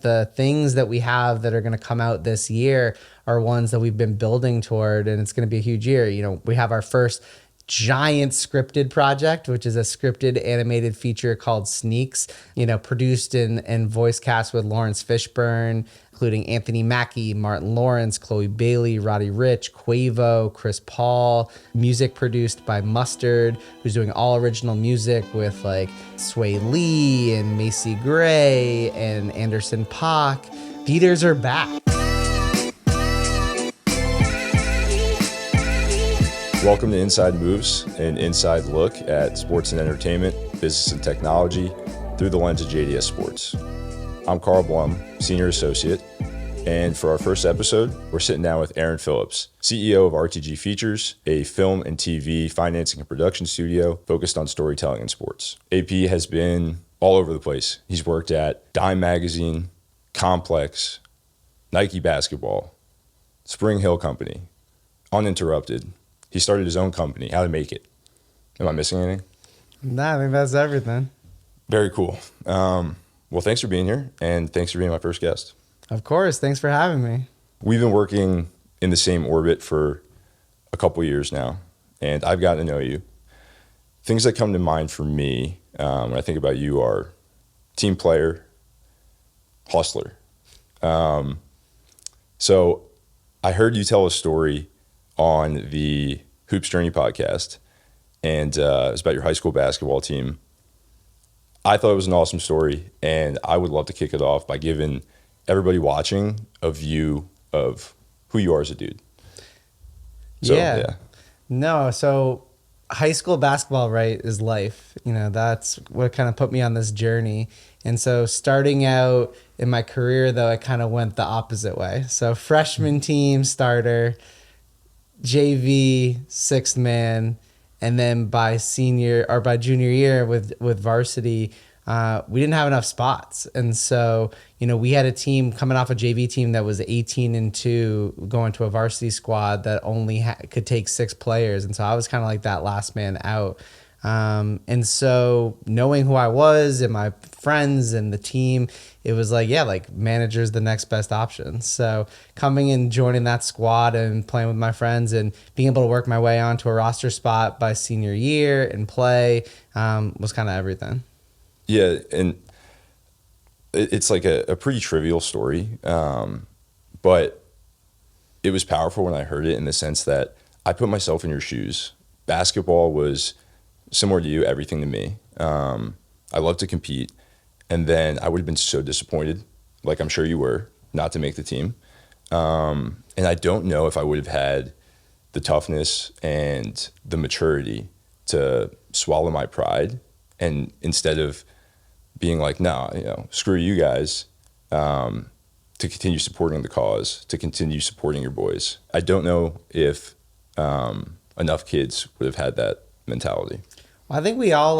The things that we have that are going to come out this year are ones that we've been building toward, and it's going to be a huge year. We have our first giant scripted project, which is a scripted animated feature called Sneaks, produced and voice cast with Lawrence Fishburne, including Anthony Mackie, Martin Lawrence, Chloe Bailey, Roddy Ricch, Quavo, Chris Paul. Music produced by Mustard, who's doing all original music with like Sway Lee and Macy Gray and Anderson .Paak. Theaters are back. Welcome to Inside Moves, an inside look at sports and entertainment, business and technology through the lens of JDS Sports. I'm Karl Blum, Senior Associate, and for our first episode, we're sitting down with Aron Phillips, CEO of RTG Features, a film and TV financing and production studio focused on storytelling in sports. AP has been all over the place. He's worked at Dime Magazine, Complex, Nike Basketball, Springhill Company, Uninterrupted. He started his own company, How to Make It. Am I missing anything? Nah, I think that's everything. Very cool. Well, thanks for being here, and thanks for being my first guest. Of course. Thanks for having me. We've been working in the same orbit for a couple years now, and I've gotten to know you. Things that come to mind for me when I think about you are team player, hustler. So I heard you tell a story on the Hoops Journey podcast, and it was about your high school basketball team. I thought it was an awesome story, and I would love to kick it off by giving everybody watching a view of who you are as a dude. So, yeah. No, so high school basketball, right, is life. That's what kind of put me on this journey. And so starting out in my career, though, I kind of went the opposite way. So freshman team starter, JV, sixth man, and then by junior year with varsity, we didn't have enough spots. And so, we had a team coming off a JV team that was 18-2 going to a varsity squad that only could take 6 players. And so I was kind of like that last man out. And so knowing who I was and my friends and the team, it was like, manager's the next best option. So coming and joining that squad and playing with my friends and being able to work my way onto a roster spot by senior year and play was kind of everything. Yeah, and it's like a pretty trivial story, but it was powerful when I heard it in the sense that I put myself in your shoes. Basketball was similar to you, everything to me. I love to compete. And then I would have been so disappointed, like I'm sure you were, not to make the team. And I don't know if I would have had the toughness and the maturity to swallow my pride. And instead of being like, no, screw you guys, to continue supporting the cause, to continue supporting your boys. I don't know if enough kids would have had that mentality. I think we all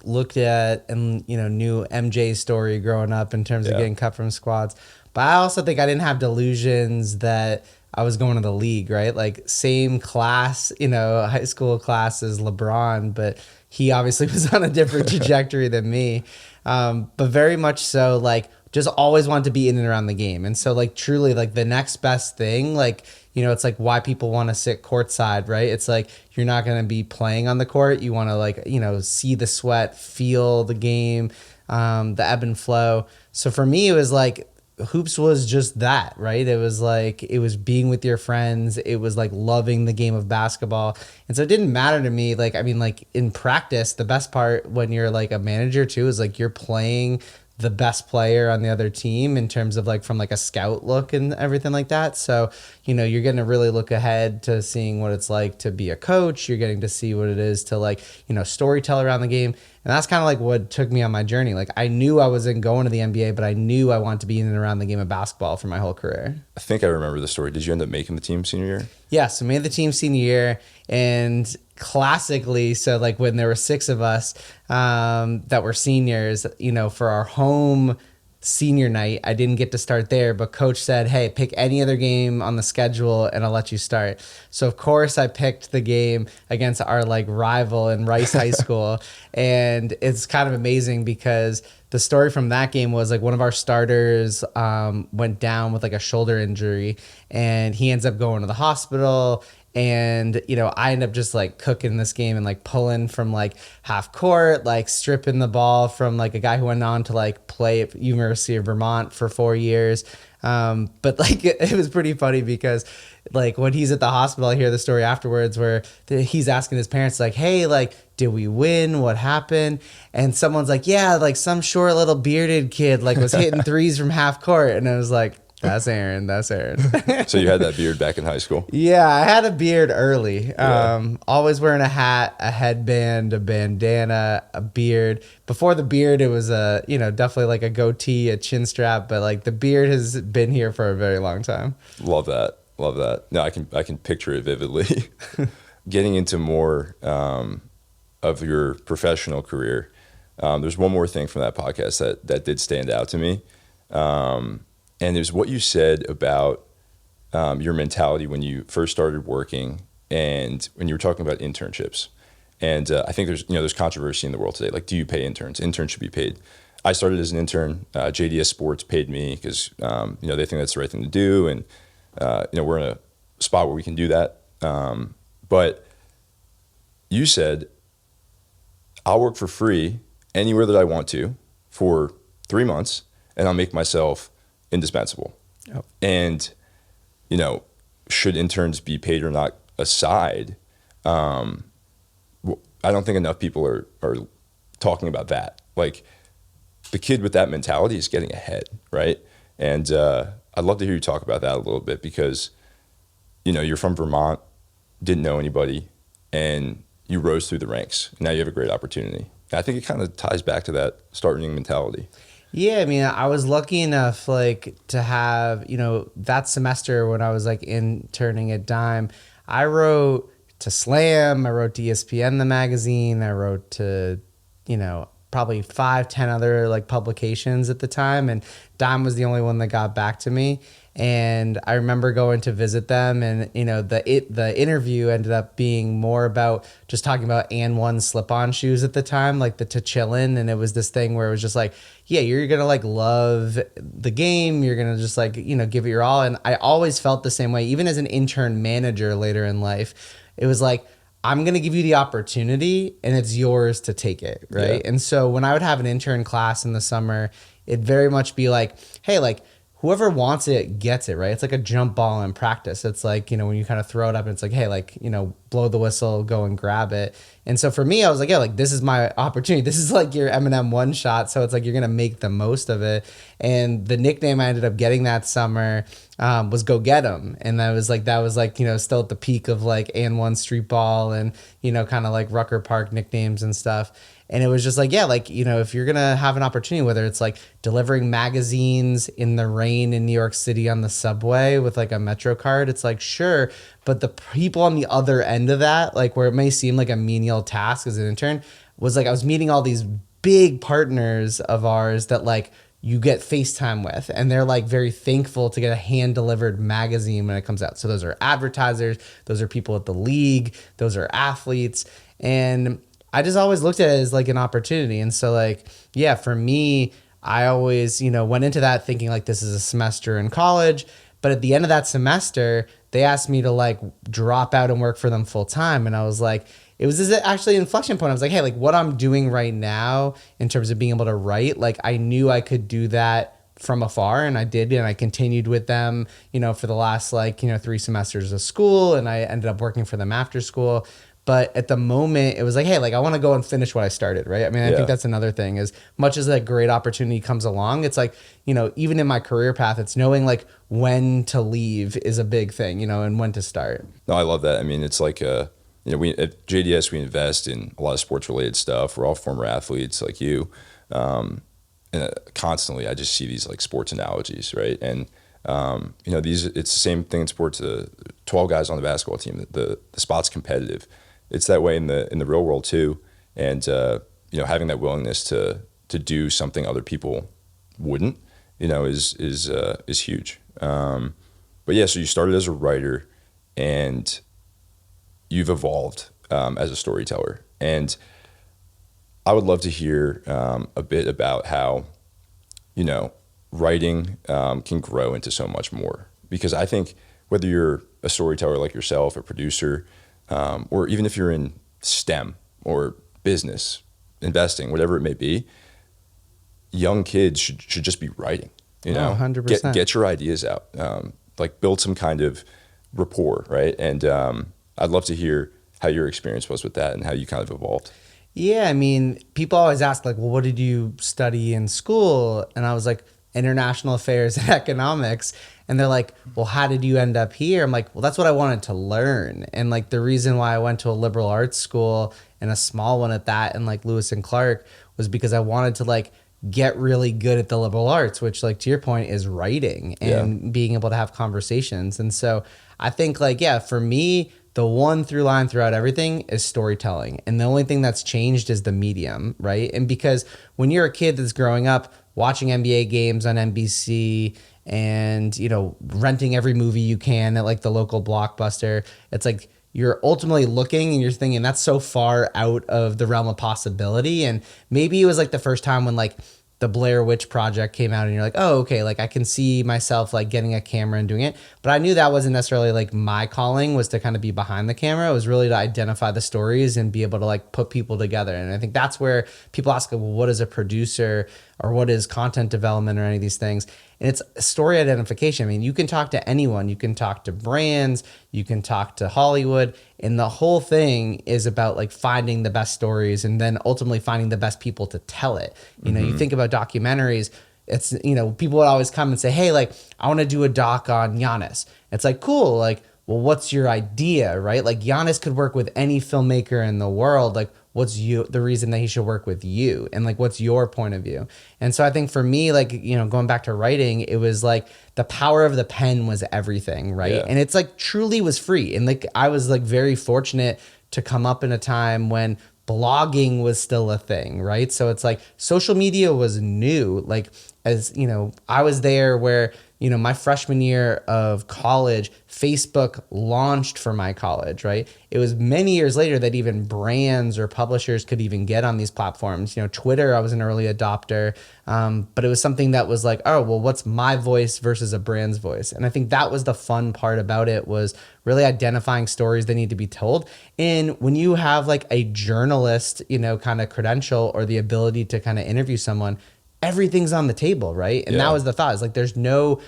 looked at and knew MJ's story growing up in terms of getting cut from squads. But I also think I didn't have delusions that I was going to the league, right? Like same class, high school class as Lebron, but he obviously was on a different trajectory than me. But very much so just always wanted to be in and around the game. And so truly the next best thing, it's why people want to sit courtside, right? It's you're not going to be playing on the court. You want to see the sweat, feel the game, the ebb and flow. So for me, it was hoops was just that, right? It was it was being with your friends. It was loving the game of basketball. And so it didn't matter to me. In practice, the best part when you're a manager too, is you're playing the best player on the other team in terms of from a scout look and everything like that. So, you're getting to really look ahead to seeing what it's like to be a coach. You're getting to see what it is to storytell around the game. And that's kind of what took me on my journey. I knew I wasn't going to the NBA, but I knew I wanted to be in and around the game of basketball for my whole career. I think I remember the story. Did you end up making the team senior year? Yeah, so made the team senior year, and classically, so when there were 6 of us that were seniors, for our home senior night. I didn't get to start there, but coach said, hey, pick any other game on the schedule and I'll let you start. So of course I picked the game against our like rival in Rice High School. And it's kind of amazing because the story from that game was like one of our starters went down with like a shoulder injury and he ends up going to the hospital. And, you know, I end up just like cooking this game and like pulling from like half court, like stripping the ball from like a guy who went on to like play at University of Vermont for 4 years. But like it was pretty funny because like when he's at the hospital, I hear the story afterwards where he's asking his parents like, hey, like, did we win? What happened? And someone's like, yeah, like some short little bearded kid like was hitting threes from half court. And I was like, that's Aaron. That's Aaron. So you had that beard back in high school? Yeah, I had a beard early. Always wearing a hat, a headband, a bandana, a beard. Before the beard, it was definitely like a goatee, a chin strap. But like the beard has been here for a very long time. Love that. Love that. No, I can picture it vividly. Getting into more of your professional career, there's one more thing from that podcast that did stand out to me. And it was what you said about your mentality when you first started working and when you were talking about internships. And I think there's controversy in the world today. Like, do you pay interns? Interns should be paid. I started as an intern. JDS Sports paid me because they think that's the right thing to do. And we're in a spot where we can do that. But you said, I'll work for free anywhere that I want to for 3 months and I'll make myself indispensable. Yep. And, should interns be paid or not aside, I don't think enough people are talking about that. Like the kid with that mentality is getting ahead, right? And I'd love to hear you talk about that a little bit because, you're from Vermont, didn't know anybody, and you rose through the ranks. Now you have a great opportunity. And I think it kind of ties back to that starting mentality. Yeah, I mean, I was lucky enough like to have, that semester when I was like interning at Dime, I wrote to Slam, I wrote to ESPN, the magazine, I wrote to, probably 5-10 other like publications at the time, and Dime was the only one that got back to me. And I remember going to visit them, and the interview ended up being more about just talking about AND1 slip-on shoes at the time, like the Chillin', and it was this thing where it was just like, yeah, you're gonna like love the game, you're gonna just like give it your all. And I always felt the same way, even as an intern manager later in life. It was like, I'm gonna give you the opportunity, and it's yours to take it, right? Yeah. And so when I would have an intern class in the summer, it'd very much be like, hey, like, whoever wants it gets it, right? It's like a jump ball in practice. It's like, when you kind of throw it up and it's like, hey, like, blow the whistle, go and grab it. And so for me, I was like, yeah, like this is my opportunity. This is like your M&M one shot. So it's like, you're going to make the most of it. And the nickname I ended up getting that summer was Go Get 'Em. And that was like, still at the peak of like AND1 street ball and, kind of like Rucker Park nicknames and stuff. And it was just like, yeah, like, if you're going to have an opportunity, whether it's like delivering magazines in the rain in New York City on the subway with like a Metro card, it's like, sure. But the people on the other end of that, like where it may seem like a menial task as an intern, was like I was meeting all these big partners of ours that like you get FaceTime with, and they're like very thankful to get a hand delivered magazine when it comes out. So those are advertisers, those are people at the league, those are athletes. And I just always looked at it as like an opportunity. And so like, yeah, for me, I always, went into that thinking like this is a semester in college. But at the end of that semester, they asked me to like drop out and work for them full time. And I was like, it was actually an inflection point. I was like, hey, like what I'm doing right now in terms of being able to write, like I knew I could do that from afar, and I did, and I continued with them, for the last 3 semesters of school, and I ended up working for them after school. But at the moment, it was like, hey, like I want to go and finish what I started, right? I mean, I think that's another thing, as much as a great opportunity comes along, it's like, even in my career path, it's knowing like when to leave is a big thing, and when to start. No, I love that. I mean, it's like, we at JDS, we invest in a lot of sports related stuff. We're all former athletes like you. And constantly, I just see these like sports analogies, right? And, it's the same thing in sports. 12 guys on the basketball team, the spot's competitive. It's that way in the real world too, and having that willingness to do something other people wouldn't, is huge. But yeah, so you started as a writer, and you've evolved as a storyteller. And I would love to hear a bit about how, writing can grow into so much more. Because I think whether you're a storyteller like yourself, a producer, or even if you're in STEM or business, investing, whatever it may be, young kids should just be writing. 100%. Get your ideas out, like build some kind of rapport, right? And I'd love to hear how your experience was with that and how you kind of evolved. Yeah, I mean, people always ask like, well, what did you study in school? And I was like, international affairs and economics. And they're like, well, how did you end up here? I'm like, well, that's what I wanted to learn. And like the reason why I went to a liberal arts school and a small one at that, and like Lewis and Clark, was because I wanted to like get really good at the liberal arts, which, like, to your point, is writing and being able to have conversations. And so I think, like, yeah, for me, the one through line throughout everything is storytelling. And the only thing that's changed is the medium, right? And because when you're a kid that's growing up watching NBA games on NBC and, renting every movie you can at like the local Blockbuster, it's like you're ultimately looking and you're thinking that's so far out of the realm of possibility. And maybe it was like the first time when like the Blair Witch Project came out and you're like, oh, okay, like I can see myself like getting a camera and doing it. But I knew that wasn't necessarily like my calling, was to kind of be behind the camera. It was really to identify the stories and be able to like put people together. And I think that's where people ask, well, what is a producer or what is content development or any of these things? And it's story identification. I mean, you can talk to anyone. You can talk to brands. You can talk to Hollywood. And the whole thing is about like finding the best stories and then ultimately finding the best people to tell it. You think about documentaries. It's, people would always come and say, hey, like, I want to do a doc on Giannis. It's like, cool. Like, well, what's your idea, right? Like Giannis could work with any filmmaker in the world. Like, what's the reason that he should work with you? And like, what's your point of view? And so I think for me, like, going back to writing, it was like the power of the pen was everything, right? Yeah. And it's like truly was free. And like, I was like very fortunate to come up in a time when blogging was still a thing, right? So it's like social media was new. Like, as I was there where, my freshman year of college, Facebook launched for my college, right? It was many years later that even brands or publishers could even get on these platforms. Twitter, I was an early adopter, but it was something that was like, oh, well, what's my voice versus a brand's voice? And I think that was the fun part about it, was really identifying stories that need to be told. And when you have like a journalist, kind of credential or the ability to kind of interview someone, everything's on the table, right? And that was the thought. It's like there's no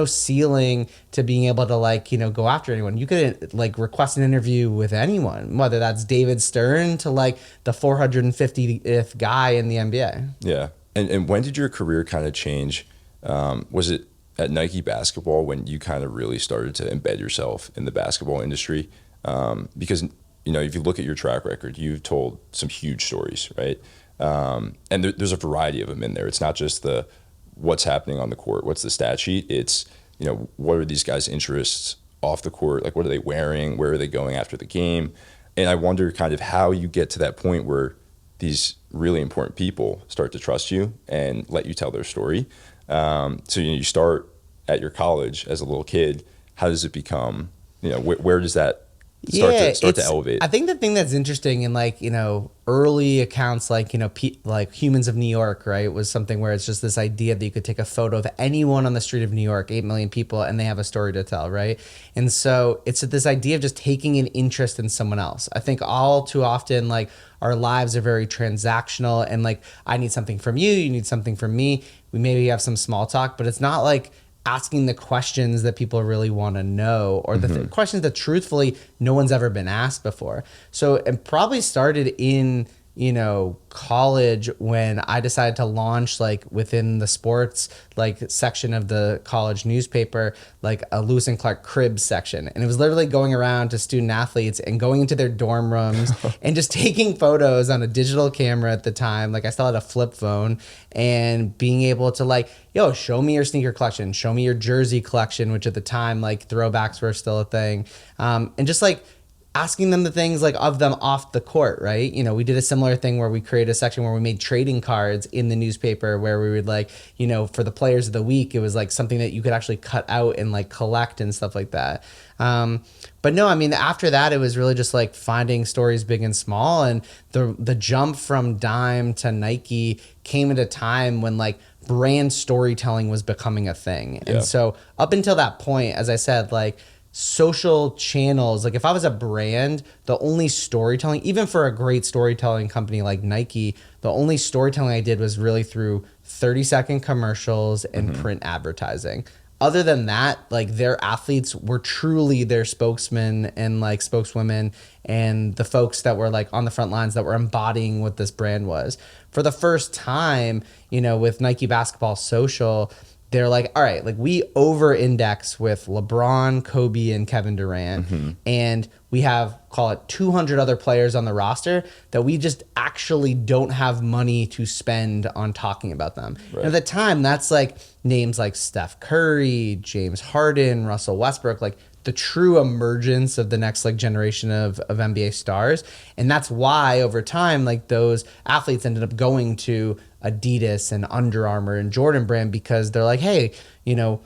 ceiling to being able to like, go after anyone. You could like request an interview with anyone, whether that's David Stern to like the 450th guy in the NBA. Yeah. And when did your career kind of change? Was it at Nike basketball when you kind of really started to embed yourself in the basketball industry? Because, if you look at your track record, you've told some huge stories, right? And there's a variety of them in there. It's not just the what's happening on the court, what's the stat sheet. It's, what are these guys' interests off the court? Like, what are they wearing? Where are they going after the game? And I wonder kind of how you get to that point where these really important people start to trust you and let you tell their story. So, you start at your college as a little kid. How does it become, where does that start to elevate? I think the thing that's interesting in like, early accounts like, like Humans of New York, right, was something where it's just this idea that you could take a photo of anyone on the street of New York, 8 million people, and they have a story to tell, right? And so it's this idea of just taking an interest in someone else. I think all too often, like, our lives are very transactional and like, I need something from you, you need something from me. We maybe have some small talk, but it's not like asking the questions that people really want to know, or the questions that truthfully no one's ever been asked before. So it probably started in, college when I decided to launch like within the sports like section of the college newspaper, like a Lewis and Clark cribs section. And it was literally going around to student athletes and going into their dorm rooms and just taking photos on a digital camera at the time. Like I still had a flip phone, and being able to like, yo, show me your sneaker collection, show me your jersey collection, which at the time, like throwbacks were still a thing. And just like asking them the things like of them off the court, right? You know, we did a similar thing where we created a section where we made trading cards in the newspaper where we would like, you know, for the players of the week, it was like something that you could actually cut out and like collect and stuff like that. But no, I mean, after that, it was really just like finding stories big and small. And the jump from Dime to Nike came at a time when like brand storytelling was becoming a thing. And so up until that point, as I said, like social channels, like if I was a brand, the only storytelling, even for a great storytelling company like Nike, the only storytelling I did was really through 30-second commercials and print advertising. Other than that, like their athletes were truly their spokesmen and like spokeswomen and the folks that were like on the front lines that were embodying what this brand was. For the first time, you know, with Nike Basketball Social, they're like, all right, like we over-index with LeBron, Kobe, and Kevin Durant, and we have, call it 200 other players on the roster that we just actually don't have money to spend on talking about them. Right. And at the time, that's like names like Steph Curry, James Harden, Russell Westbrook, like the true emergence of the next like generation of NBA stars. And that's why over time, like those athletes ended up going to Adidas and Under Armour and Jordan Brand because they're like, hey, you know,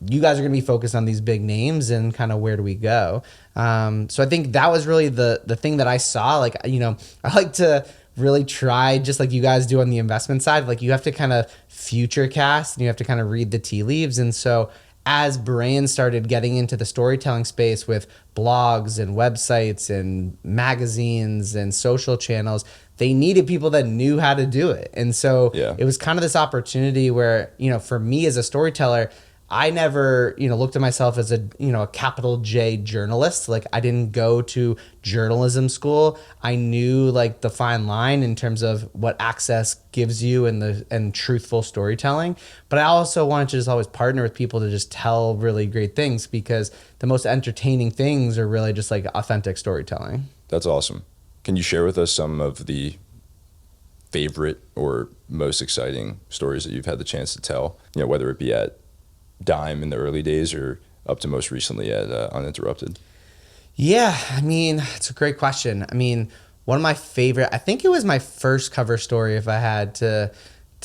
you guys are going to be focused on these big names and kind of where do we go? So I think that was really the thing that I saw. Like, you know, I like to really try, just like you guys do on the investment side, like you have to kind of future cast and you have to kind of read the tea leaves. And so as brands started getting into the storytelling space with blogs and websites and magazines and social channels, they needed people that knew how to do it. And so it was kind of this opportunity where, you know, for me as a storyteller, I never, you know, looked at myself as a, you know, a capital J journalist. Like I didn't go to journalism school. I knew like the fine line in terms of what access gives you and truthful storytelling. But I also wanted to just always partner with people to just tell really great things because the most entertaining things are really just like authentic storytelling. That's awesome. Can you share with us some of the favorite or most exciting stories that you've had the chance to tell, you know, whether it be at Dime in the early days or up to most recently at Uninterrupted? Yeah, I mean, it's a great question. I mean, one of my favorite, I think it was my first cover story if I had to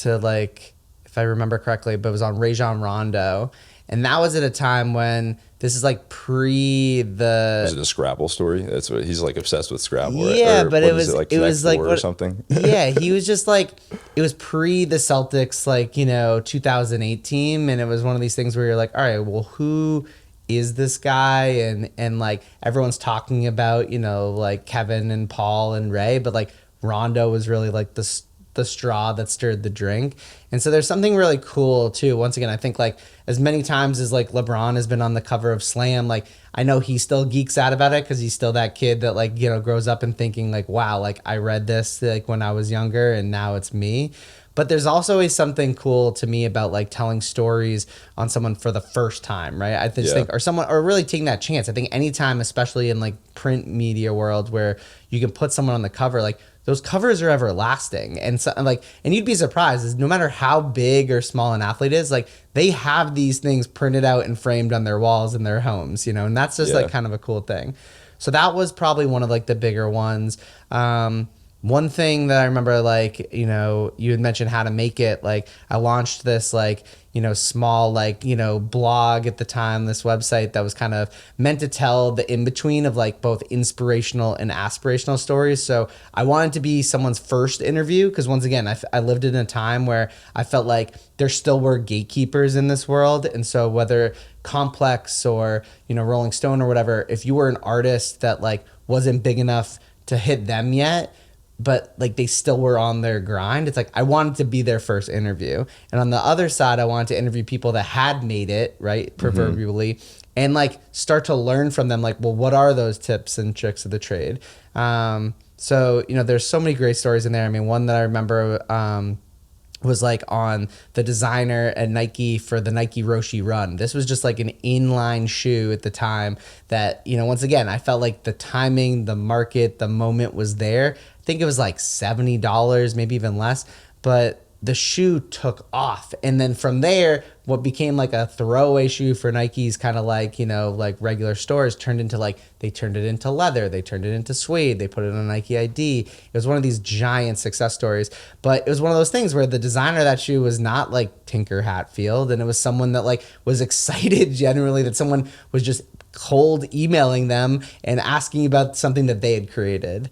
like, if I remember correctly, but it was on Rajon Rondo. And that was at a time when this is like pre the... Was it a Scrabble story? That's what he's like obsessed with Scrabble. Yeah, or but it was like or something. Yeah, he was just like, it was pre the Celtics, like, you know, 2008 team. And it was one of these things where you're like, all right, well, who is this guy? And like everyone's talking about, you know, like Kevin and Paul and Ray, but like Rondo was really like the straw that stirred the drink. And so there's something really cool too. Once again, I think like as many times as like LeBron has been on the cover of Slam, like I know he still geeks out about it because he's still that kid that like, you know, grows up and thinking like, wow, like I read this like when I was younger and now it's me. But there's also always something cool to me about like telling stories on someone for the first time, right? I just think, or really taking that chance. I think anytime, especially in like print media world where you can put someone on the cover, like those covers are everlasting. And so, like, and you'd be surprised is no matter how big or small an athlete is, like they have these things printed out and framed on their walls in their homes, you know, and that's just like kind of a cool thing. So that was probably one of like the bigger ones. One thing that I remember, like, you know, you had mentioned How to Make It. Like, I launched this, like, you know, small, like, you know, blog at the time, this website that was kind of meant to tell the in-between of, like, both inspirational and aspirational stories. So I wanted to be someone's first interview because, once again, I lived in a time where I felt like there still were gatekeepers in this world. And so whether Complex or, you know, Rolling Stone or whatever, if you were an artist that, like, wasn't big enough to hit them yet, but like they still were on their grind, it's like I wanted to be their first interview. And on the other side, I wanted to interview people that had made it, right, proverbially, and like start to learn from them, like, well, what are those tips and tricks of the trade? So, you know, there's so many great stories in there. I mean, one that I remember was like on the designer at Nike for the Nike Roshe Run. This was just like an inline shoe at the time that, you know, once again, I felt like the timing, the market, the moment was there. I think it was like $70, maybe even less. But the shoe took off. And then from there, what became like a throwaway shoe for Nike's kind of like, like regular stores turned into like, they turned it into leather, they turned it into suede, they put it on Nike ID. It was one of these giant success stories. But it was one of those things where the designer of that shoe was not like Tinker Hatfield, and it was someone that like was excited generally that someone was just cold emailing them and asking about something that they had created.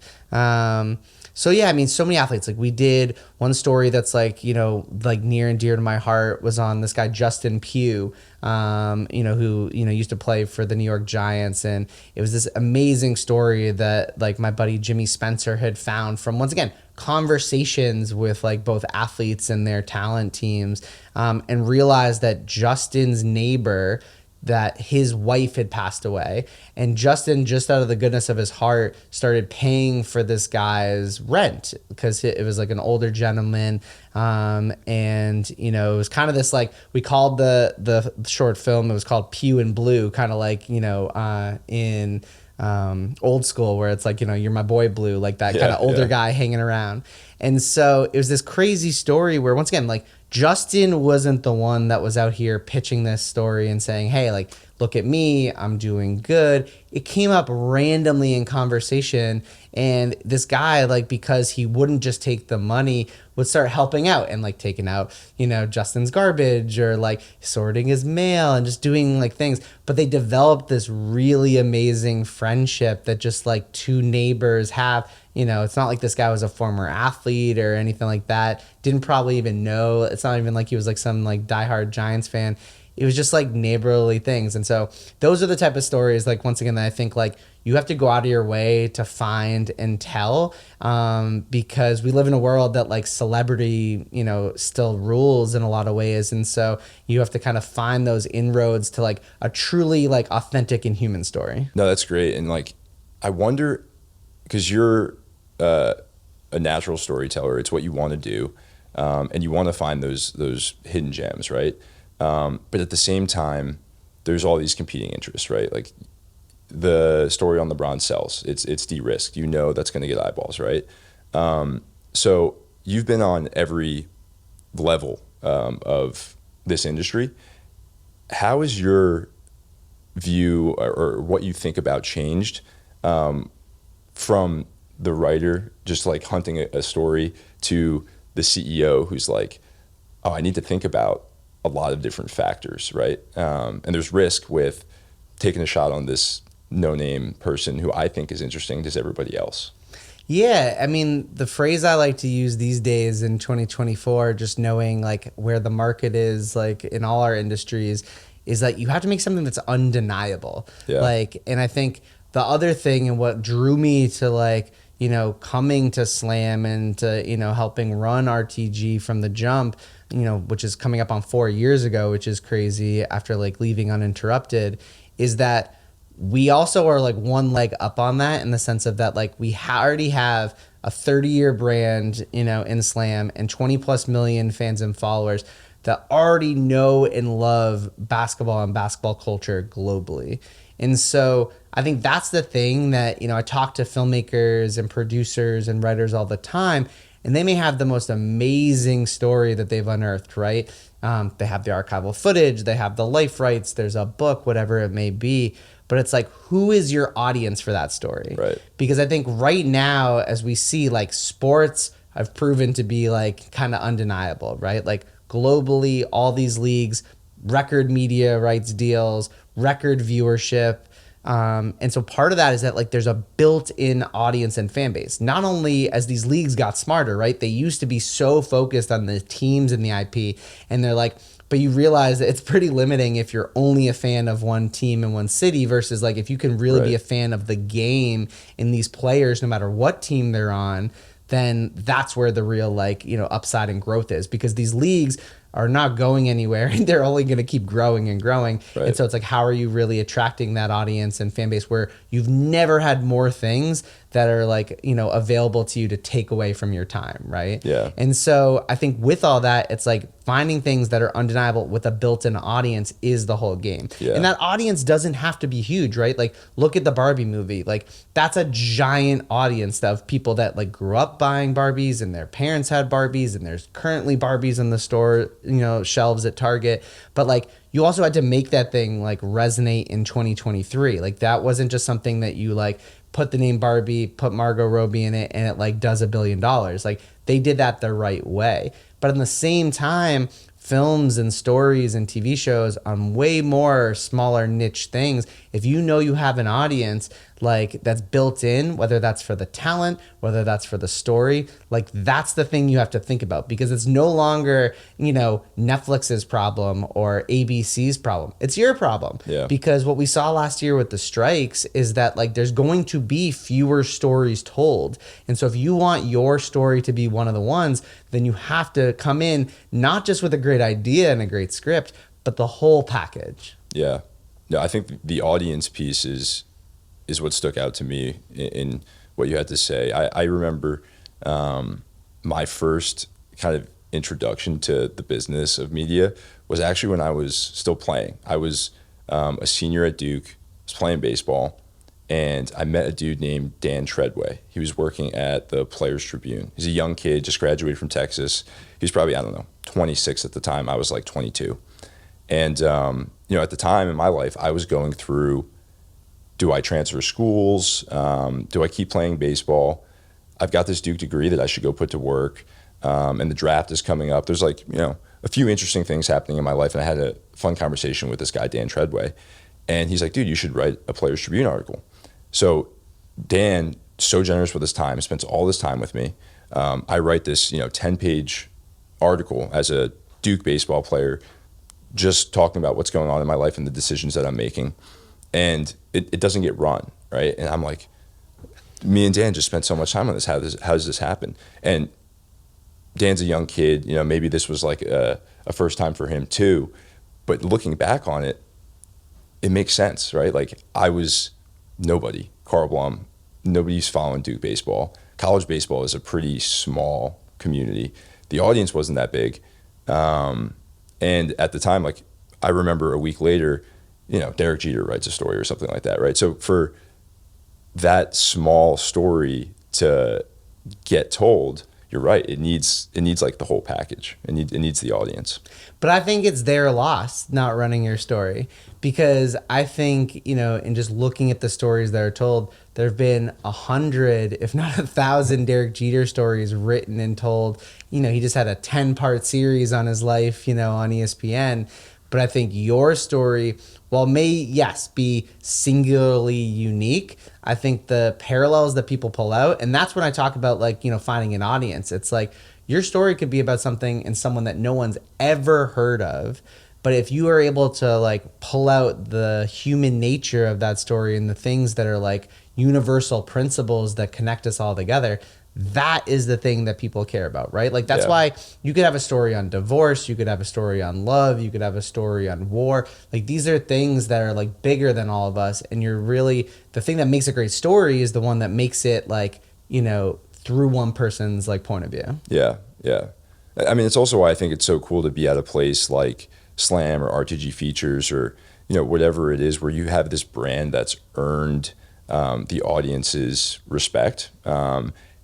So yeah, I mean, so many athletes. Like we did one story that's like, like near and dear to my heart was on this guy Justin Pugh, who used to play for the New York Giants, and it was this amazing story that like my buddy Jimmy Spencer had found from, once again, conversations with like both athletes and their talent teams, and realized that Justin's neighbor, that his wife had passed away, and Justin, just out of the goodness of his heart, started paying for this guy's rent because it was like an older gentleman, and it was kind of this, like, we called the short film, it was called Pew and Blue, kind of like in Old School, where it's like, you're my boy Blue, like that kind of older guy hanging around. And so it was this crazy story where, once again, like, Justin wasn't the one that was out here pitching this story and saying, hey, like, look at me, I'm doing good. It came up randomly in conversation, and this guy, like, because he wouldn't just take the money, would start helping out and like taking out, Justin's garbage, or like sorting his mail and just doing like things. But they developed this really amazing friendship that just like two neighbors have. It's not like this guy was a former athlete or anything like that. Didn't probably even know. It's not even like he was like some like diehard Giants fan. It was just like neighborly things. And so those are the type of stories, like, once again, that I think like you have to go out of your way to find and tell, because we live in a world that like celebrity, still rules in a lot of ways. And so you have to kind of find those inroads to like a truly like authentic and human story. No, that's great. And like, I wonder, because you're a natural storyteller, it's what you want to do, and you want to find those hidden gems, right? But at the same time, there's all these competing interests, right? Like the story on LeBron sells. It's de-risked. That's going to get eyeballs, right? So you've been on every level of this industry. How is your view or what you think about changed from the writer just like hunting a story to the CEO who's like, oh, I need to think about a lot of different factors, right? And there's risk with taking a shot on this no-name person who I think is interesting to everybody else. Yeah, I mean, the phrase I like to use these days in 2024, just knowing like where the market is, like in all our industries, is that you have to make something that's undeniable. Yeah. Like, and I think the other thing, and what drew me to like, coming to Slam and to, helping run RTG from the jump, which is coming up on 4 years ago, which is crazy, after like leaving Uninterrupted, is that we also are like one leg up on that, in the sense of that, like, we already have a 30-year brand, in Slam, and 20 plus million fans and followers that already know and love basketball and basketball culture globally. And so I think that's the thing that, I talk to filmmakers and producers and writers all the time, and they may have the most amazing story that they've unearthed, right? They have the archival footage, they have the life rights, there's a book, whatever it may be. But it's like, who is your audience for that story? Right. Because I think right now, as we see, like, sports have proven to be like kind of undeniable, right? Like globally, all these leagues, record media rights deals, record viewership. And so part of that is that like there's a built-in audience and fan base. Not only as these leagues got smarter, right? They used to be so focused on the teams and the IP, and they're like, but you realize that it's pretty limiting if you're only a fan of one team in one city, versus like if you can really be a fan of the game and these players, no matter what team they're on, then that's where the real like, upside and growth is, because these leagues are not going anywhere and they're only going to keep growing and growing. Right. And so it's like, how are you really attracting that audience and fan base where you've never had more things that are like, available to you to take away from your time, right? Yeah. And so I think with all that, it's like finding things that are undeniable with a built-in audience is the whole game. Yeah. And that audience doesn't have to be huge, right? Like look at the Barbie movie. Like that's a giant audience of people that like grew up buying Barbies and their parents had Barbies and there's currently Barbies in the store, shelves at Target. But like you also had to make that thing like resonate in 2023. Like that wasn't just something that you like put the name Barbie, put Margot Robbie in it, and it like does $1 billion. Like they did that the right way. But at the same time, films and stories and TV shows on way more smaller niche things, if you know you have an audience like that's built in, whether that's for the talent, whether that's for the story, like that's the thing you have to think about, because it's no longer, Netflix's problem or ABC's problem. It's your problem. Yeah. Because what we saw last year with the strikes is that like there's going to be fewer stories told. And so if you want your story to be one of the ones, then you have to come in not just with a great idea and a great script, but the whole package. Yeah. No, I think the audience piece is what stuck out to me in what you had to say. I remember my first kind of introduction to the business of media was actually when I was still playing. I was a senior at Duke, was playing baseball, and I met a dude named Dan Treadway. He was working at the Players Tribune. He's a young kid, just graduated from Texas. He was probably, 26 at the time. I was like 22. And, at the time in my life, I was going through, do I transfer schools? Do I keep playing baseball? I've got this Duke degree that I should go put to work. And the draft is coming up. There's like, a few interesting things happening in my life. And I had a fun conversation with this guy, Dan Treadway. And he's like, dude, you should write a Players Tribune article. So Dan, so generous with his time, spends all this time with me. I write this, 10-page article as a Duke baseball player, just talking about what's going on in my life and the decisions that I'm making. And it doesn't get run, right? And I'm like, me and Dan just spent so much time on this. How does this happen? And Dan's a young kid. Maybe this was like a first time for him too. But looking back on it, it makes sense, right? Like I was nobody. Karl Blum, nobody's following Duke baseball. College baseball is a pretty small community. The audience wasn't that big. And at the time, like I remember a week later, Derek Jeter writes a story or something like that, right? So for that small story to get told, you're right. It needs like the whole package. It needs the audience. But I think it's their loss not running your story, because I think, in just looking at the stories that are told, there have been 100, if not 1,000 Derek Jeter stories written and told. He just had a 10-part series on his life, on ESPN. But I think your story, while may, yes, be singularly unique, I think the parallels that people pull out, and that's when I talk about like, finding an audience. It's like your story could be about something and someone that no one's ever heard of. But if you are able to like pull out the human nature of that story and the things that are like universal principles that connect us all together, that is the thing that people care about, right? Like that's why you could have a story on divorce, you could have a story on love, you could have a story on war. Like these are things that are like bigger than all of us, and you're really, the thing that makes a great story is the one that makes it like, through one person's like point of view. Yeah. I mean, it's also why I think it's so cool to be at a place like Slam or RTG Features or whatever it is, where you have this brand that's earned the audience's respect.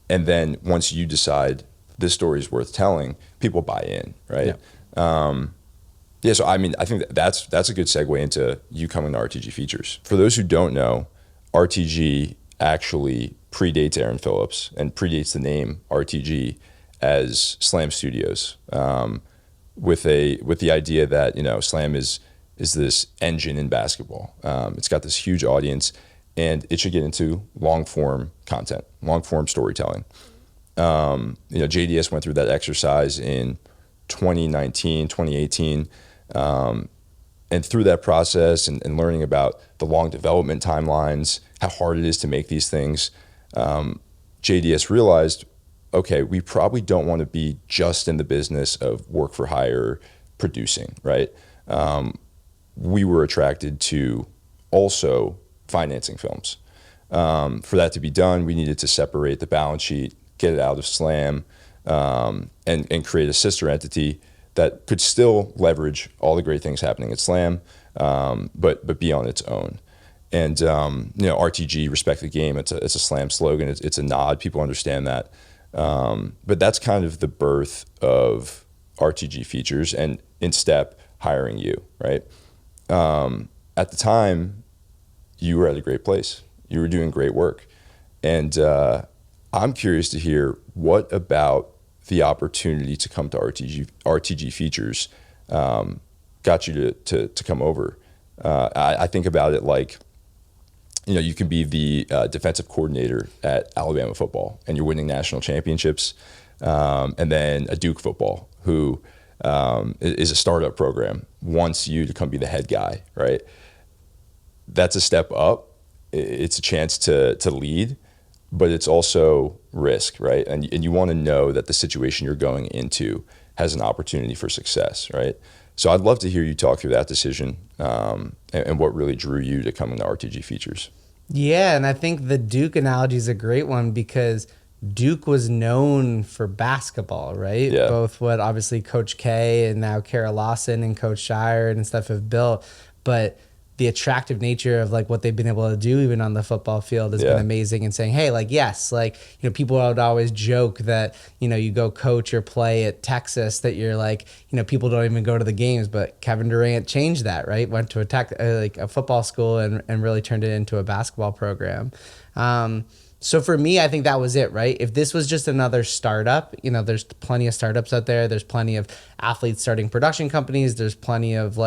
And then once you decide this story is worth telling, people buy in, right? Yeah. So I mean, I think that's a good segue into you coming to RTG Features. For those who don't know, RTG actually predates Aron Phillips and predates the name RTG as Slam Studios, with the idea that Slam is this engine in basketball. It's got this huge audience, and it should get into long form content, long form storytelling. JDS went through that exercise in 2019, 2018. And through that process and learning about the long development timelines, how hard it is to make these things, JDS realized, okay, we probably don't want to be just in the business of work for hire producing, right? We were attracted to also financing films. For that to be done, we needed to separate the balance sheet, get it out of Slam, and create a sister entity that could still leverage all the great things happening at Slam, but be on its own. And RTG, respect the game. It's a Slam slogan. It's a nod. People understand that. But that's kind of the birth of RTG Features, and in step, hiring you, right? At the time, you were at a great place. You were doing great work. And I'm curious to hear, what about the opportunity to come to RTG Features got you to come over? I think about it like, you can be the defensive coordinator at Alabama football and you're winning national championships. And then a Duke football, who is a startup program, wants you to come be the head guy, right? That's a step up. It's a chance to lead, but it's also risk, right? And you want to know that the situation you're going into has an opportunity for success, right? So I'd love to hear you talk through that decision and what really drew you to coming to RTG Features. Yeah, and I think the Duke analogy is a great one, because Duke was known for basketball, right? Yeah. Both what obviously Coach K and now Kara Lawson and Coach Shire and stuff have built, but the attractive nature of like what they've been able to do even on the football field has been amazing. And saying, hey, like, yes, like, people would always joke that, you go coach or play at Texas, that you're like, people don't even go to the games, but Kevin Durant changed that, right? Went to a football school and really turned it into a basketball program. So for me, I think that was it, right? If this was just another startup, there's plenty of startups out there. There's plenty of athletes starting production companies. There's plenty of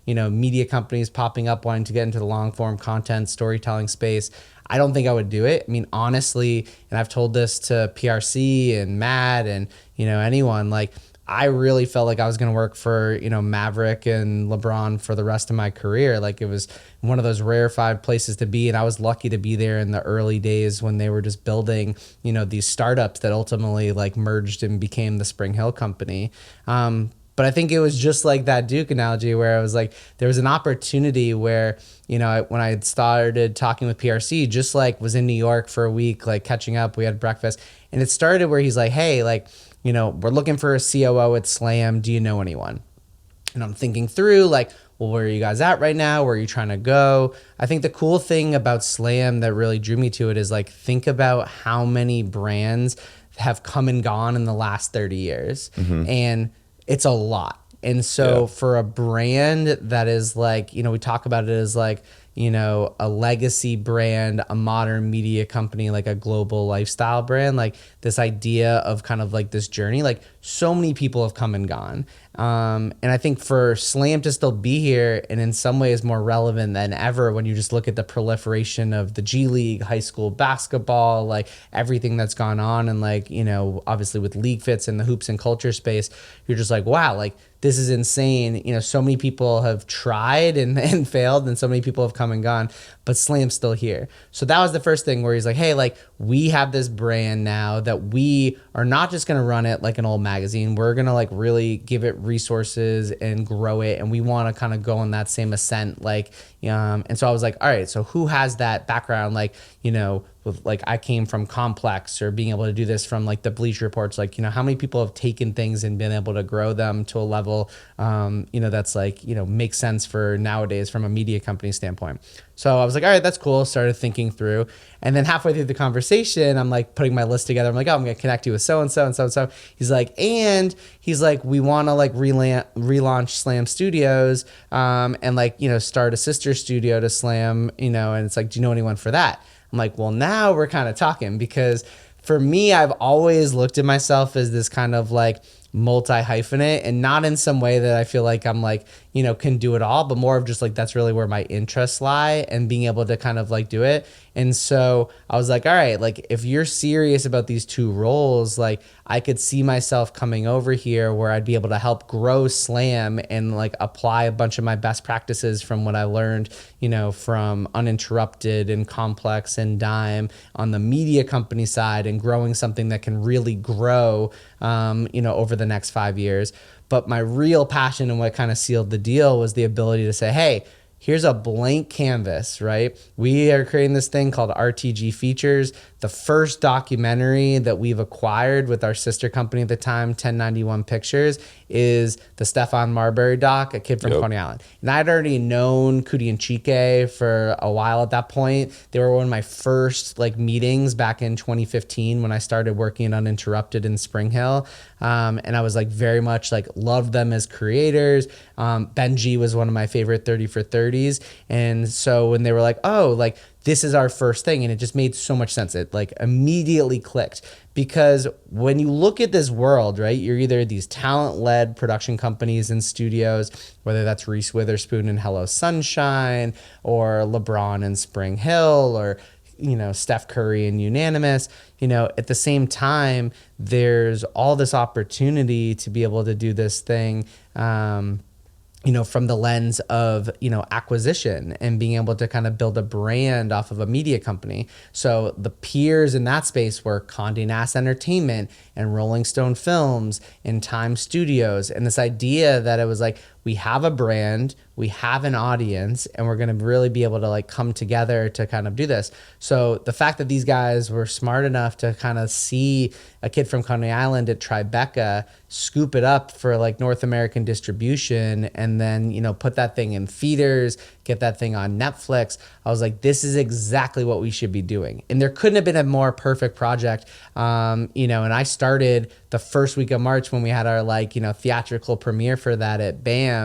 media companies popping up wanting to get into the long form content, storytelling space. I don't think I would do it. I mean, honestly, and I've told this to PRC and Matt and, anyone, like, I really felt like I was going to work for, Maverick and Lebron for the rest of my career. Like, it was one of those rarefied places to be. And I was lucky to be there in the early days when they were just building, these startups that ultimately like merged and became the Springhill company. But I think it was just like that Duke analogy, where I was like, there was an opportunity where, when I had started talking with PRC, just like was in New York for a week, like catching up, we had breakfast, and it started where he's like, hey, like, we're looking for a COO at Slam. Do you know anyone? And I'm thinking through like, well, where are you guys at right now? Where are you trying to go? I think the cool thing about Slam that really drew me to it is like, think about how many brands have come and gone in the last 30 years. Mm-hmm. And it's a lot. And so for a brand that is like, we talk about it as like, a legacy brand, a modern media company, like a global lifestyle brand, like this idea of kind of like this journey, like so many people have come and gone. And I think for Slam to still be here and in some ways more relevant than ever when you just look at the proliferation of the G League, high school basketball, like everything that's gone on, and like, obviously with League Fits and the hoops and culture space, you're just like, wow, like this is insane. So many people have tried and failed, and so many people have come and gone, but Slam's still here. So that was the first thing where he's like, hey, like we have this brand now that we are not just going to run it like an old magazine. We're going to like really give it resources and grow it. And we want to kind of go on that same ascent. Like, and so I was like, all right, so who has that background? Like, with like I came from Complex, or being able to do this from like the Bleacher Reports, like, how many people have taken things and been able to grow them to a level, that's like, makes sense for nowadays from a media company standpoint. So I was like, all right, that's cool. Started thinking through. And then halfway through the conversation, I'm like putting my list together. I'm like, oh, I'm going to connect you with so-and-so and so-and-so. He's like, we want to like relaunch Slam Studios, and like, start a sister studio to Slam, and it's like, do you know anyone for that? I'm like, well, now we're kind of talking, because for me, I've always looked at myself as this kind of like multi-hyphenate, and not in some way that I feel like I'm like, can do it all, but more of just like, that's really where my interests lie, and being able to kind of like do it. And so I was like, all right, like if you're serious about these two roles, like I could see myself coming over here where I'd be able to help grow Slam and like apply a bunch of my best practices from what I learned, from Uninterrupted and Complex and Dime on the media company side, and growing something that can really grow, over the next 5 years. But my real passion and what kind of sealed the deal was the ability to say, hey, here's a blank canvas, right? We are creating this thing called RTG Features. The first documentary that we've acquired with our sister company at the time, 1091 Pictures, is the Stefan Marbury doc, A Kid from Coney Island. And I'd already known Cootie and Chike for a while at that point. They were one of my first like meetings back in 2015 when I started working at Uninterrupted in Springhill. And I was like very much like loved them as creators. Benji was one of my favorite 30 for 30s. And so when they were like, oh, like this is our first thing, and it just made so much sense. It like immediately clicked, because when you look at this world, right, you're either these talent-led production companies and studios, whether that's Reese Witherspoon and Hello Sunshine, or LeBron and Springhill, or Steph Curry and Unanimous. At the same time, there's all this opportunity to be able to do this thing, from the lens of, acquisition and being able to kind of build a brand off of a media company. So the peers in that space were Condé Nast Entertainment and Rolling Stone Films and Time Studios. And this idea that it was like, we have a brand, we have an audience, and we're going to really be able to like come together to kind of do this. So the fact that these guys were smart enough to kind of see A Kid from Coney Island at Tribeca, scoop it up for like North American distribution, and then, put that thing in theaters, get that thing on Netflix. I was like, this is exactly what we should be doing. And there couldn't have been a more perfect project. And I started the first week of March when we had our theatrical premiere for that at BAM,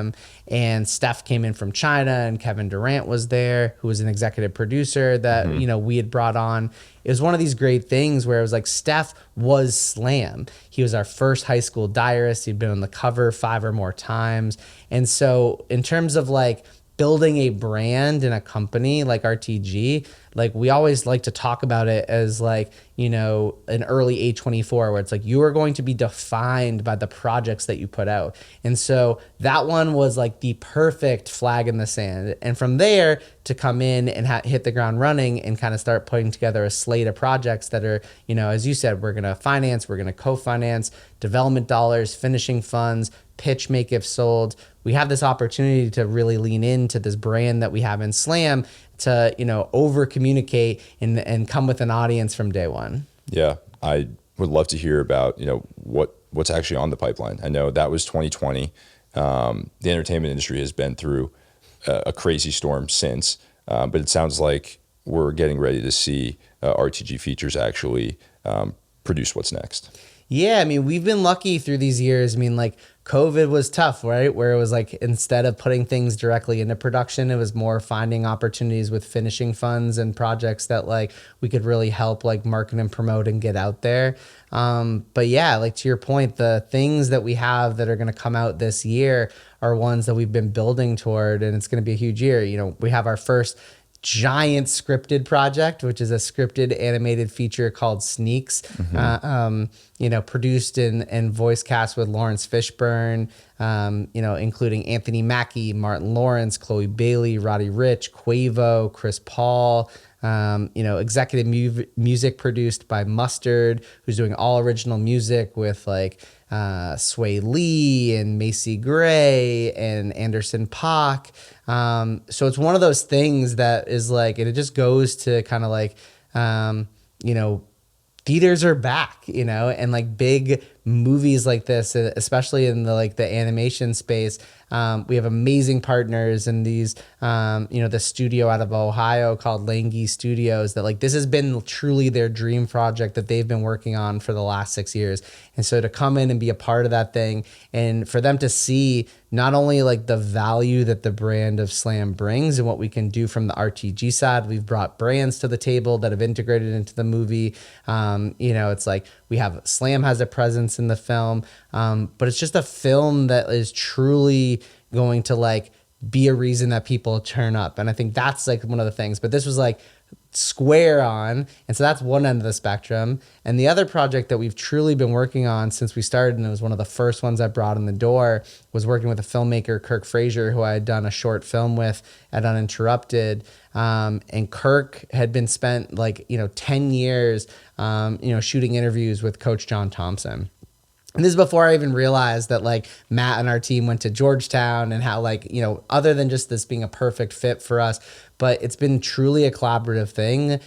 and Steph came in from China and Kevin Durant was there, who was an executive producer that, we had brought on. It was one of these great things where it was like Steph was Slam. He was our first high school diarist. He'd been on the cover 5 or more times. And so in terms of like building a brand in a company like RTG, like we always like to talk about it as like, an early A24, where it's like you are going to be defined by the projects that you put out. And so that one was like the perfect flag in the sand. And from there to come in and hit the ground running and kind of start putting together a slate of projects that are, as you said, we're going to finance, we're going to co-finance, development dollars, finishing funds, pitch, make if sold. We have this opportunity to really lean into this brand that we have in Slam to, over communicate and come with an audience from day one. Yeah. I would love to hear about, what's actually on the pipeline. I know that was 2020. The entertainment industry has been through a crazy storm since, but it sounds like we're getting ready to see RTG Features actually produce what's next. Yeah, I mean, we've been lucky through these years. I mean, like COVID was tough, right? Where it was like, instead of putting things directly into production, it was more finding opportunities with finishing funds and projects that like we could really help like market and promote and get out there. But yeah, like to your point, the things that we have that are going to come out this year are ones that we've been building toward, and it's going to be a huge year. We have our first giant scripted project, which is a scripted animated feature called Sneaks, produced and voice cast with Lawrence Fishburne, including Anthony Mackie, Martin Lawrence, Chloe Bailey, Roddy Ricch, Quavo, Chris Paul, executive music produced by Mustard, who's doing all original music with like Sway Lee and Macy Gray and Anderson .Paak. So it's one of those things that is like, and it just goes to kind of like, theaters are back, and like big movies like this, especially in the animation space. We have amazing partners in these, the studio out of Ohio called Lange Studios, that like this has been truly their dream project that they've been working on for the last 6 years. And so to come in and be a part of that thing, and for them to see not only like the value that the brand of Slam brings and what we can do from the RTG side, we've brought brands to the table that have integrated into the movie. It's like we have Slam has a presence in the film, but it's just a film that is truly going to like be a reason that people turn up. And I think that's like one of the things, but this was like square on. And so that's one end of the spectrum. And the other project that we've truly been working on since we started, and it was one of the first ones I brought in the door, was working with a filmmaker, Kirk Frazier, who I had done a short film with at Uninterrupted. And Kirk had been spent 10 years, shooting interviews with Coach John Thompson. And this is before I even realized that like Matt and our team went to Georgetown and how like, you know, other than just this being a perfect fit for us, but it's been truly a collaborative thing.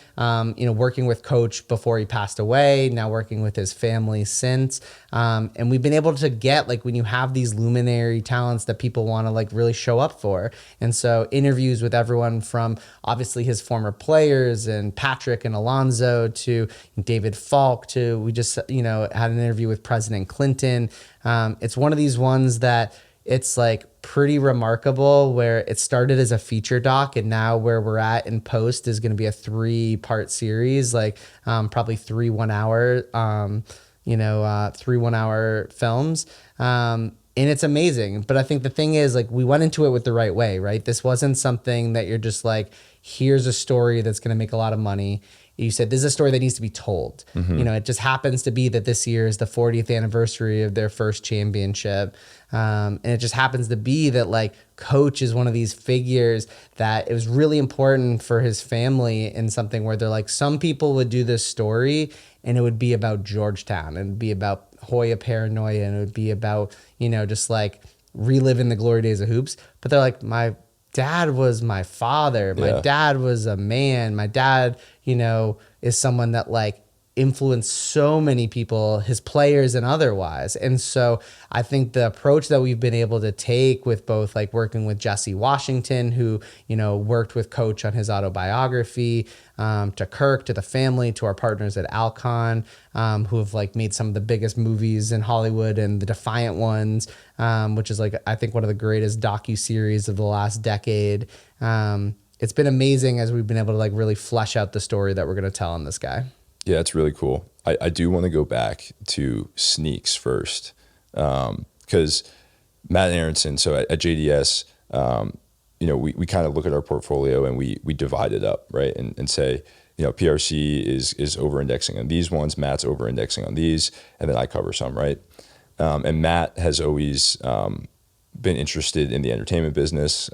You know, working with Coach before he passed away, now working with his family since. And we've been able to get like when you have these luminary talents that people want to like really show up for. And so interviews with everyone from obviously his former players and Patrick and Alonzo to David Falk to we just, you know, had an interview with President Clinton. It's one of these ones that it's like pretty remarkable where it started as a feature doc and now where we're at in post is going to be a 3-part series, like probably 3 1-hour, 3 1-hour films. And it's amazing. But I think the thing is like we went into it with the right way, right? This wasn't something that you're just like, here's a story that's going to make a lot of money. You said this is a story that needs to be told. You know, it just happens to be that this year is the 40th anniversary of their first championship. And it just happens to be that like Coach is one of these figures that it was really important for his family in something where they're like, some people would do this story and it would be about Georgetown and it'd be about Hoya paranoia and it would be about, you know, just like reliving the glory days of hoops. But they're like, my dad was my father. My dad was a man. My dad, you know, is someone that like influenced so many people, his players and otherwise. And so I think the approach that we've been able to take with both like working with Jesse Washington, who, you know, worked with Coach on his autobiography, to Kirk, to the family, to our partners at Alcon, who have like made some of the biggest movies in Hollywood and the Defiant Ones, which is like, I think one of the greatest docuseries of the last decade. It's been amazing as we've been able to like really flesh out the story that we're going to tell on this guy. Yeah, it's really cool. I do want to go back to Sneaks first, because Matt and Aronson, so at JDS, you know, we kind of look at our portfolio and we divide it up, right? And say, you know, PRC is over-indexing on these ones, Matt's over-indexing on these, and then I cover some, right? And Matt has always been interested in the entertainment business.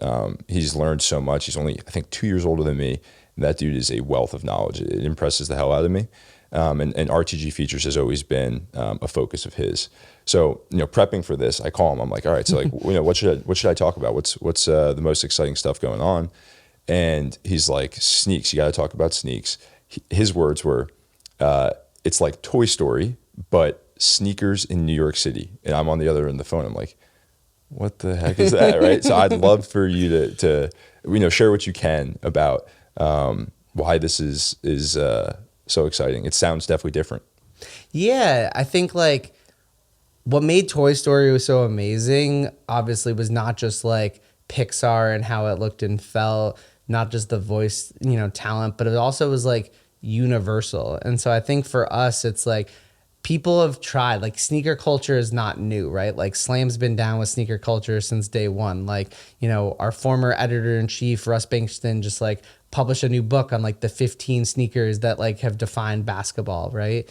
He's learned so much. He's only, I think, 2 years older than me. That dude is a wealth of knowledge. It impresses the hell out of me. And RTG Features has always been a focus of his. So, you know, prepping for this, I call him. I'm like, all right, so like, you know, what should I talk about? What's the most exciting stuff going on? And he's like, Sneaks. You got to talk about Sneaks. His words were, it's like Toy Story, but sneakers in New York City. And I'm on the other end of the phone. I'm like, what the heck is that, right? So I'd love for you to you know, share what you can about why this is so exciting. It sounds definitely different. Yeah, I think like what made Toy Story was so amazing, obviously, was not just like Pixar and how it looked and felt, not just the voice, you know, talent, but it also was like universal. And so I think for us, it's like people have tried, like sneaker culture is not new, right? Like Slam's been down with sneaker culture since day one. Like, you know, our former editor-in-chief, Russ Bankston, just like published a new book on like the 15 sneakers that like have defined basketball, right?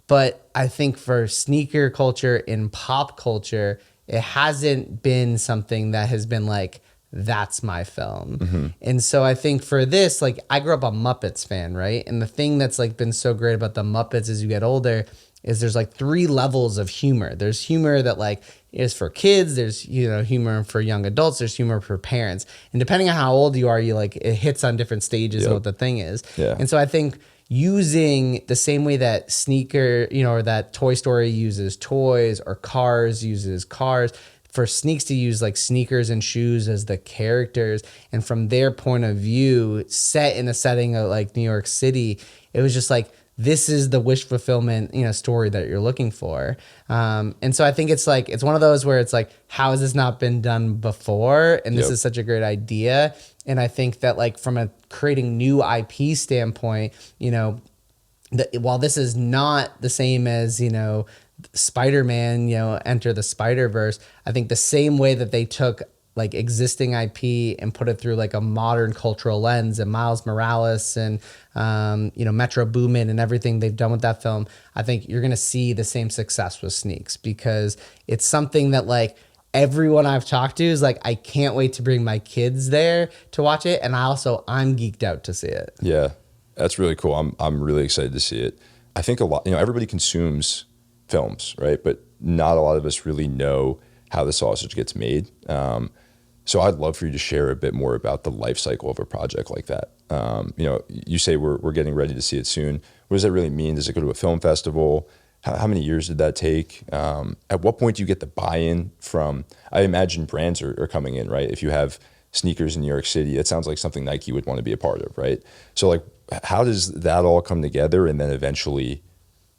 But I think for sneaker culture in pop culture, it hasn't been something that has been like, that's my film. And so I think for this, like I grew up a Muppets fan, right? And the thing that's like been so great about the Muppets as you get older is there's like 3 levels of humor. There's humor that like is for kids. There's, you know, humor for young adults. There's humor for parents. And depending on how old you are, you like, it hits on different stages of what the thing is. Yeah. And so I think using the same way that sneaker, you know, or that Toy Story uses toys or Cars uses cars, for Sneaks to use like sneakers and shoes as the characters, and from their point of view, set in a setting of like New York City, it was just like, this is the wish fulfillment, you know, story that you're looking for. And so I think it's like, it's one of those where it's like, how has this not been done before? And this is such a great idea. And I think that like from a creating new IP standpoint, you know, while this is not the same as, you know, Spider-Man, you know, Enter the Spider-Verse, I think the same way that they took like existing IP and put it through like a modern cultural lens, and Miles Morales and, you know, Metro Boomin and everything they've done with that film, I think you're going to see the same success with Sneaks, because it's something that like everyone I've talked to is like, I can't wait to bring my kids there to watch it. And I'm geeked out to see it. Yeah, that's really cool. I'm really excited to see it. I think a lot, you know, everybody consumes films, right? But not a lot of us really know how the sausage gets made. So I'd love for you to share a bit more about the life cycle of a project like that. You say we're getting ready to see it soon. What does that really mean? Does it go to a film festival? How many years did that take? At what point do you get the buy-in from, I imagine brands are coming in, right? If you have sneakers in New York City, it sounds like something Nike would want to be a part of, right? So like, how does that all come together and then eventually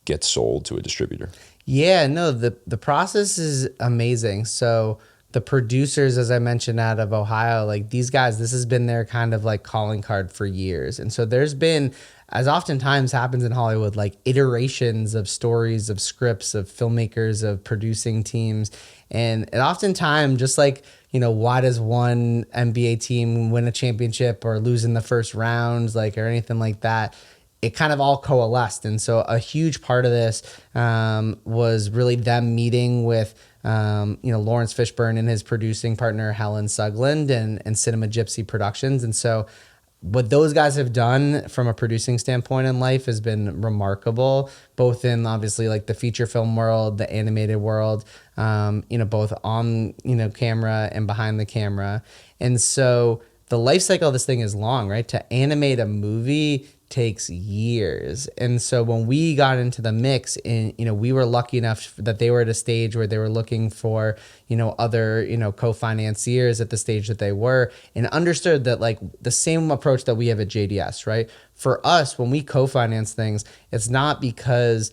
get sold to a distributor? Yeah, no, the process is amazing. So the producers, as I mentioned, out of Ohio, like these guys, this has been their kind of like calling card for years. And so there's been, as oftentimes happens in Hollywood, like iterations of stories, of scripts, of filmmakers, of producing teams. And it oftentimes, just like, why does one NBA team win a championship or lose in the first rounds, like, or anything like that? It kind of all coalesced. And so a huge part of this was really them meeting with, Lawrence Fishburne and his producing partner, Helen Sugland, and Cinema Gypsy Productions. And so what those guys have done from a producing standpoint in life has been remarkable, both in obviously like the feature film world, the animated world, both on, camera and behind the camera. And so the life cycle of this thing is long, right? To animate a movie takes years. And so when we got into the mix, and we were lucky enough that they were at a stage where they were looking for other co-financiers at the stage that they were, and understood that like the same approach that we have at JDS, right? For us, when we co-finance things, it's not because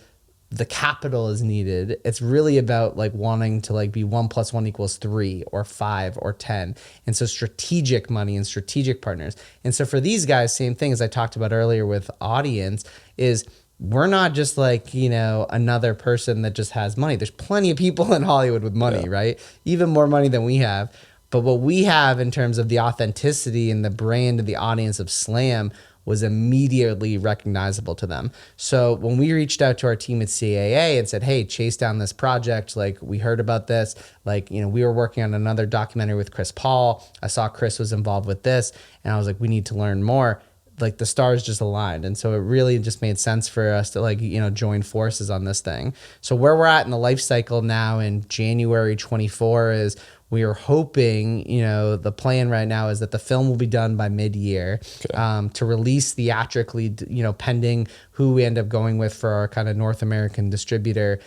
the capital is needed. It's really about like wanting to like be 1 + 1 = 3 or 5 or 10. And so strategic money and strategic partners. And so for these guys, same thing as I talked about earlier with audience, is we're not just like, another person that just has money. There's plenty of people in Hollywood with money, right? Even more money than we have. But what we have in terms of the authenticity and the brand and the audience of Slam was immediately recognizable to them. So when we reached out to our team at CAA and said, hey, chase down this project, like we heard about this, like, we were working on another documentary with Chris Paul. I saw Chris was involved with this, and I was like, we need to learn more. Like the stars just aligned. And so it really just made sense for us to like, join forces on this thing. So where we're at in the life cycle now in January 24 is we are hoping, the plan right now is that the film will be done by mid-year, to release theatrically, pending who we end up going with for our kind of North American distributor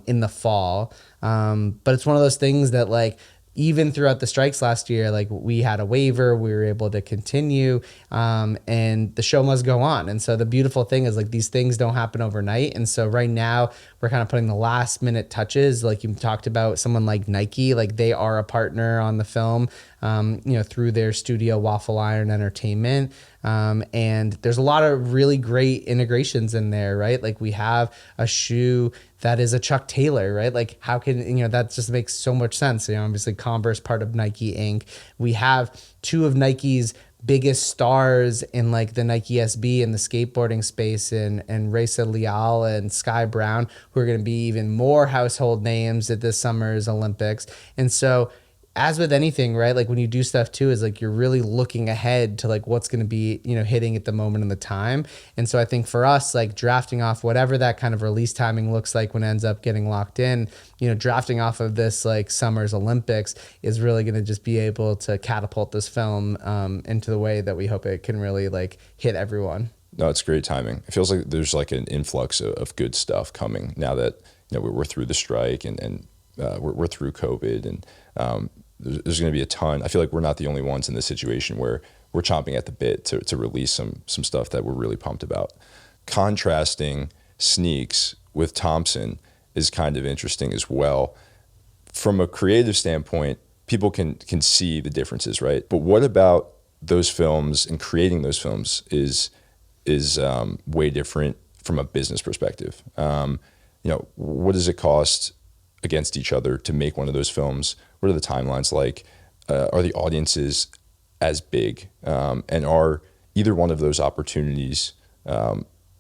in the fall. But it's one of those things that like, even throughout the strikes last year, like we had a waiver, we were able to continue, and the show must go on. And so the beautiful thing is like these things don't happen overnight. And so right now we're kind of putting the last minute touches. Like you talked about someone like Nike, like they are a partner on the film, through their studio Waffle Iron Entertainment. And there's a lot of really great integrations in there, right? Like we have a shoe that is a Chuck Taylor, right? Like how can, that just makes so much sense. Obviously Converse, part of Nike Inc. We have two of Nike's biggest stars in like the Nike SB and the skateboarding space, and Reza Leal and Sky Brown, who are going to be even more household names at this summer's Olympics. And so as with anything, right? Like when you do stuff too, is like you're really looking ahead to like what's going to be, hitting at the moment in the time. And so I think for us, like drafting off whatever that kind of release timing looks like when it ends up getting locked in, drafting off of this like summer's Olympics is really going to just be able to catapult this film into the way that we hope it can really like hit everyone. No, it's great timing. It feels like there's like an influx of good stuff coming now that we're through the strike and we're through COVID, and there's going to be a ton. I feel like we're not the only ones in this situation where we're chomping at the bit to release some stuff that we're really pumped about. Contrasting Sneaks with Thompson is kind of interesting as well. From a creative standpoint, people can see the differences, right? But what about those films and creating those films is way different from a business perspective. What does it cost against each other to make one of those films? What are the timelines like? Are the audiences as big? And are either one of those opportunities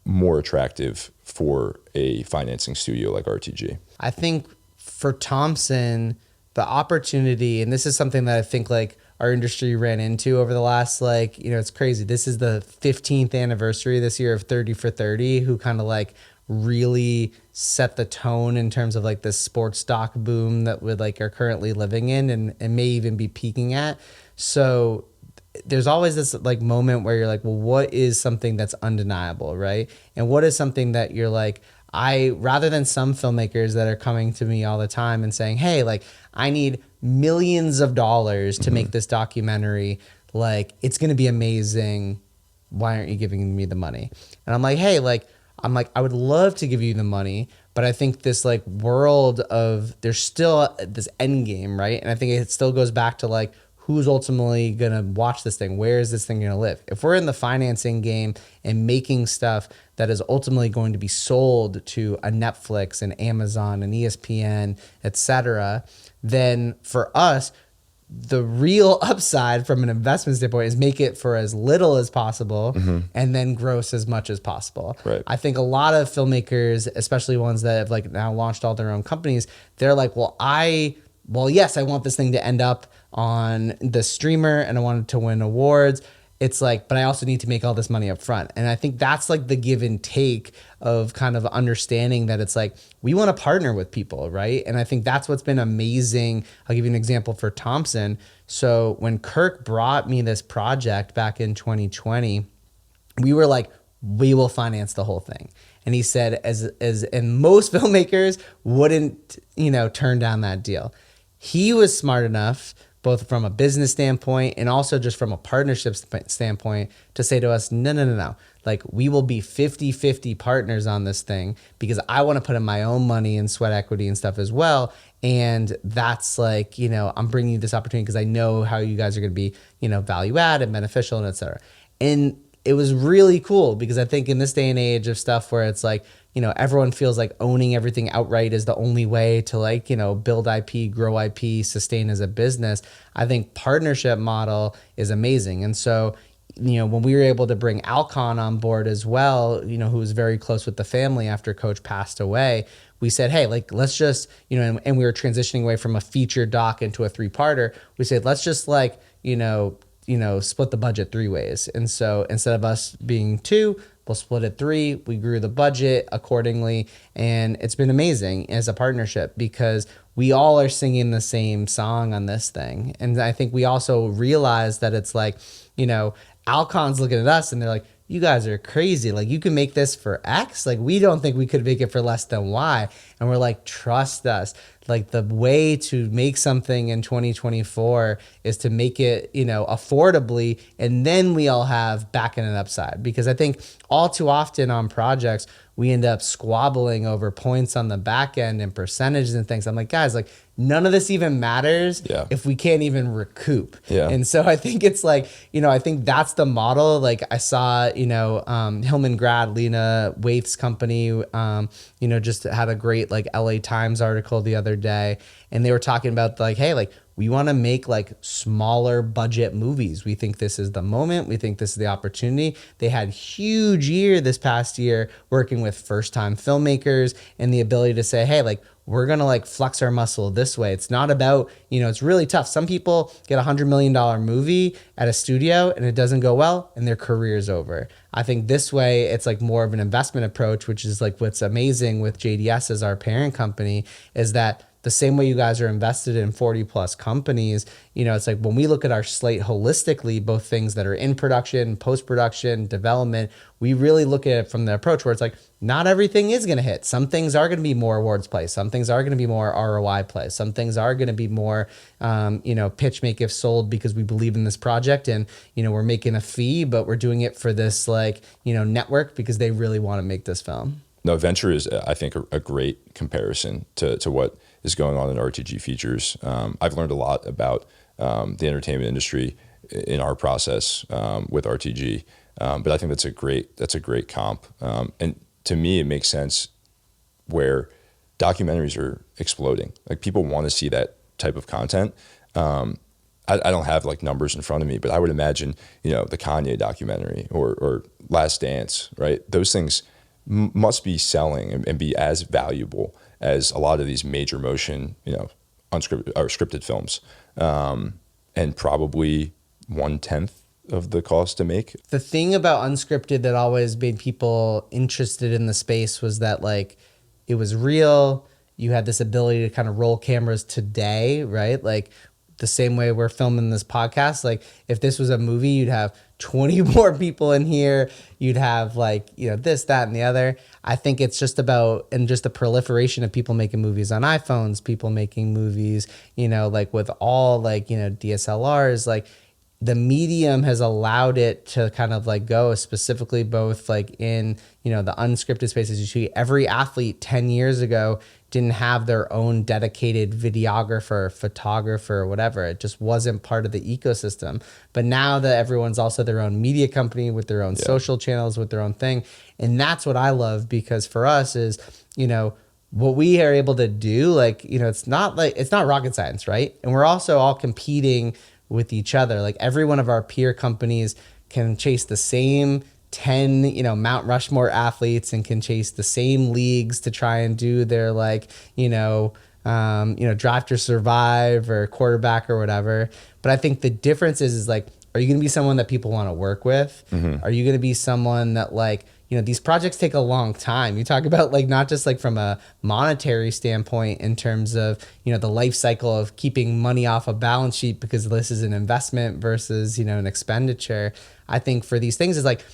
more attractive for a financing studio like RTG? I think for Thompson, the opportunity, and this is something that I think like our industry ran into over the last, it's crazy. This is the 15th anniversary this year of 30 for 30, who kind of like really set the tone in terms of like this sports doc boom that we like are currently living in and may even be peaking at. So there's always this like moment where you're like, well, what is something that's undeniable, right? And what is something that you're like, rather than some filmmakers that are coming to me all the time and saying, hey, like I need millions of dollars to make this documentary, like it's going to be amazing. Why aren't you giving me the money? And I'm like, hey, like, I would love to give you the money, but I think this like world of there's still this end game, right? And I think it still goes back to like, who's ultimately going to watch this thing? Where is this thing going to live? If we're in the financing game and making stuff that is ultimately going to be sold to a Netflix and Amazon and ESPN, et cetera, then for us, the real upside from an investment standpoint is make it for as little as possible and then gross as much as possible. Right. I think a lot of filmmakers, especially ones that have like now launched all their own companies, they're like, well, yes, I want this thing to end up on the streamer and I want it to win awards. It's like, but I also need to make all this money up front. And I think that's like the give and take of kind of understanding that it's like, we want to partner with people, right? And I think that's what's been amazing. I'll give you an example for Thompson. So when Kirk brought me this project back in 2020, we were like, we will finance the whole thing. And he said, and most filmmakers wouldn't, turn down that deal. He was smart enough, both from a business standpoint and also just from a partnership standpoint, to say to us, no. Like, we will be 50-50 partners on this thing because I want to put in my own money and sweat equity and stuff as well. And that's like, I'm bringing you this opportunity because I know how you guys are going to be, value add and beneficial and et cetera. And it was really cool because I think in this day and age of stuff where it's like, everyone feels like owning everything outright is the only way to like, build IP, grow IP, sustain as a business. I think partnership model is amazing. And so, when we were able to bring Alcon on board as well, who was very close with the family after Coach passed away, we said, hey, like, let's just, and we were transitioning away from a feature doc into a 3-parter. We said, let's just like, split the budget 3 ways. And so instead of us being 2, we'll split it 3. We grew the budget accordingly. And it's been amazing as a partnership because we all are singing the same song on this thing. And I think we also realize that it's like, Alcon's looking at us and they're like, you guys are crazy. Like, you can make this for X. Like, we don't think we could make it for less than Y. And we're like, trust us. Like, the way to make something in 2024 is to make it, affordably. And then we all have back end and upside. Because I think all too often on projects, we end up squabbling over points on the back end and percentages and things. I'm like, guys, like, none of this even matters if we can't even recoup. Yeah. And so I think it's like, I think that's the model. Like, I saw, Hillman grad, Lena Waith's company, just had a great like LA Times article the other day. And they were talking about like, hey, like, we want to make like smaller budget movies. We think this is the moment. We think this is the opportunity. They had huge year this past year working with first time filmmakers and the ability to say, hey, like, we're going to like flex our muscle this way. It's not about, it's really tough. Some people get $100 million movie at a studio and it doesn't go well and their career's over. I think this way it's like more of an investment approach, which is like what's amazing with JDS as our parent company is that the same way you guys are invested in 40 plus companies, it's like when we look at our slate holistically, both things that are in production, post-production, development, we really look at it from the approach where it's like, not everything is going to hit. Some things are going to be more awards play. Some things are going to be more ROI play. Some things are going to be more, pitch make if sold because we believe in this project and, we're making a fee, but we're doing it for this like, network because they really want to make this film. No, venture is, I think, a great comparison to what is going on in RTG Features. I've learned a lot about the entertainment industry in our process with RTG, but I think that's a great comp. And to me, it makes sense where documentaries are exploding. Like, people want to see that type of content. I don't have like numbers in front of me, but I would imagine, the Kanye documentary or Last Dance, right? Those things must be selling and be as valuable as a lot of these major motion, unscripted or scripted films, and probably 1/10 of the cost to make. The thing about unscripted that always made people interested in the space was that like it was real. You had this ability to kind of roll cameras today, right? Like the same way we're filming this podcast. Like if this was a movie, you'd have 20 more people in here. You'd have like, you know, this, that, and the other. I think it's just about, and just the proliferation of people making movies on iPhones, people making movies, you know, like with all like, you know, DSLRs, like the medium has allowed it to kind of like go specifically both like in, you know, the unscripted spaces. You see every athlete 10 years ago didn't have their own dedicated videographer, photographer, whatever. It just wasn't part of the ecosystem. But now that everyone's also their own media company with their own social channels, with their own thing. And that's what I love, because for us is, you know, what we are able to do, like, you know, it's not rocket science, right? And we're also all competing with each other. Like every one of our peer companies can chase the same 10, you know, Mount Rushmore athletes and can chase the same leagues to try and do their like, Drive to Survive or quarterback or whatever. But I think the difference is like, are you going to be someone that people want to work with? Mm-hmm. Are you going to be someone that like, you know, these projects take a long time. You talk about like, not just like from a monetary standpoint in terms of, you know, the life cycle of keeping money off a balance sheet because this is an investment versus, you know, an expenditure. I think for these things is like,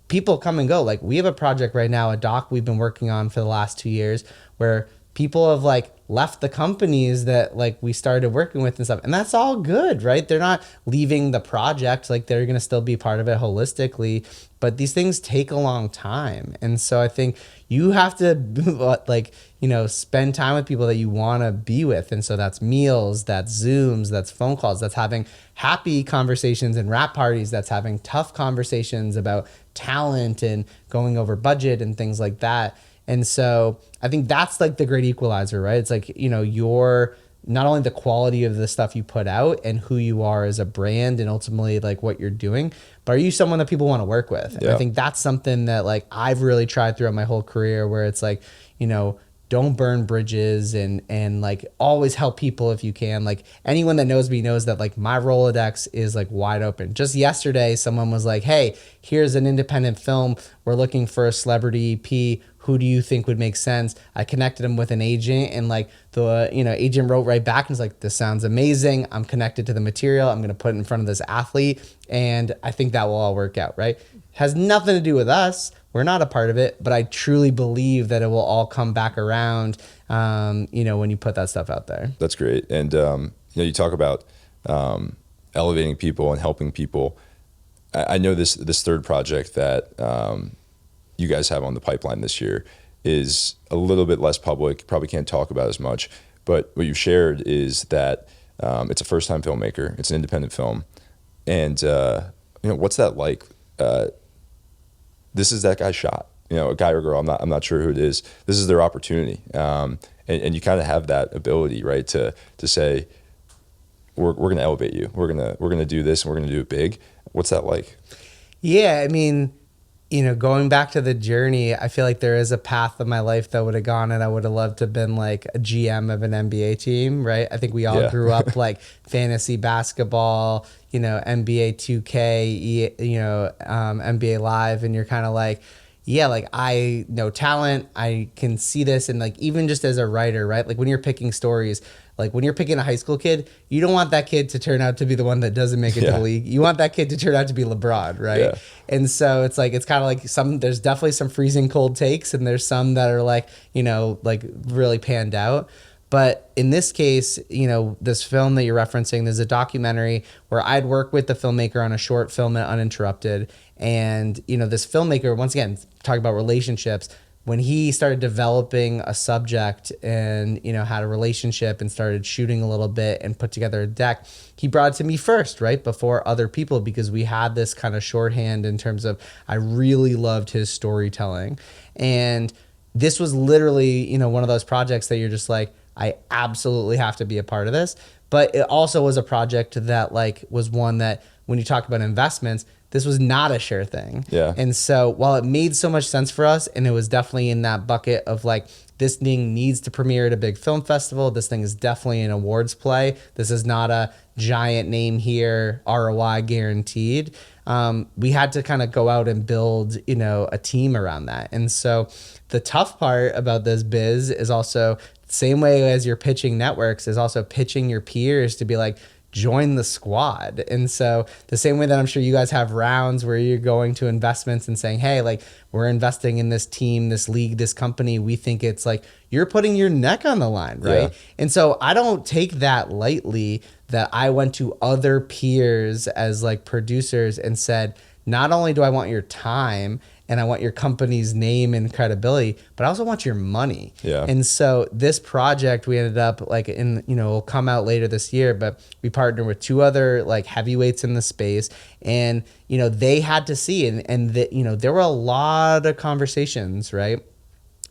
people come and go. Like we have a project right now, a doc we've been working on for the last 2 years where people have like left the companies that like we started working with and stuff. And that's all good, right? They're not leaving the project. Like they're going to still be part of it holistically, but these things take a long time. And so I think you have to like, you know, spend time with people that you want to be with. And so that's meals, that's Zooms, that's phone calls, that's having happy conversations and wrap parties, that's having tough conversations about talent and going over budget and things like that. And so I think that's like the great equalizer, right? It's like, you know, you're not only the quality of the stuff you put out and who you are as a brand and ultimately like what you're doing, but are you someone that people want to work with? And I think that's something that like I've really tried throughout my whole career, where it's like, you know, don't burn bridges and like always help people if you can. Like anyone that knows me knows that like my Rolodex is like wide open. Just yesterday, someone was like, hey, here's an independent film. We're looking for a celebrity EP. Who do you think would make sense? I connected him with an agent, and like the, you know, agent wrote right back and was like, this sounds amazing. I'm connected to the material. I'm going to put it in front of this athlete. And I think that will all work out, right? Has nothing to do with us. We're not a part of it, but I truly believe that it will all come back around, you know, when you put that stuff out there. That's great. And, you know, you talk about elevating people and helping people. I know this third project that you guys have on the pipeline this year is a little bit less public, probably can't talk about as much, but what you've shared is that it's a first-time filmmaker, it's an independent film, and you know, what's that like? This is that guy's shot, you know, a guy or girl, I'm not sure who it is. This is their opportunity, and you kind of have that ability, right, to say, we're going to elevate you, we're going to do this, and we're going to do it big. What's that like? Yeah, I mean, you know, going back to the journey, I feel like there is a path of my life that would have gone, and I would have loved to have been like a GM of an NBA team, right? I think we all grew up like fantasy basketball, you know, NBA 2K, you know, NBA Live, and you're kind of like, yeah, like I know talent, I can see this, and like even just as a writer, right? Like when you're picking stories, like when you're picking a high school kid, you don't want that kid to turn out to be the one that doesn't make it to the league. You want that kid to turn out to be LeBron, right? Yeah. And so it's like, it's kind of like there's definitely some freezing cold takes, and there's some that are like, you know, like really panned out. But in this case, you know, this film that you're referencing, there's a documentary where I'd work with the filmmaker on a short film at Uninterrupted. And, you know, this filmmaker, once again, talking about relationships, when he started developing a subject and, you know, had a relationship and started shooting a little bit and put together a deck, he brought it to me first, right, before other people, because we had this kind of shorthand in terms of I really loved his storytelling. And this was literally, you know, one of those projects that you're just like, I absolutely have to be a part of this. But it also was a project that like was one that when you talk about investments, this was not a sure thing. Yeah. And so while it made so much sense for us, and it was definitely in that bucket of like, this thing needs to premiere at a big film festival. This thing is definitely an awards play. This is not a giant name here, ROI guaranteed. We had to kind of go out and build, a team around that. And so the tough part about this biz is also same way as you're pitching networks is also pitching your peers to be like, join the squad. And so the same way that I'm sure you guys have rounds where you're going to investments and saying, hey, like we're investing in this team, this league, this company, we think it's like you're putting your neck on the line, right? Yeah. And so I don't take that lightly that I went to other peers as like producers and said, not only do I want your time and I want your company's name and credibility, but I also want your money. Yeah. And so this project, we ended up like will come out later this year, but we partnered with 2 other like heavyweights in the space, and, they had to see, and there were a lot of conversations, right,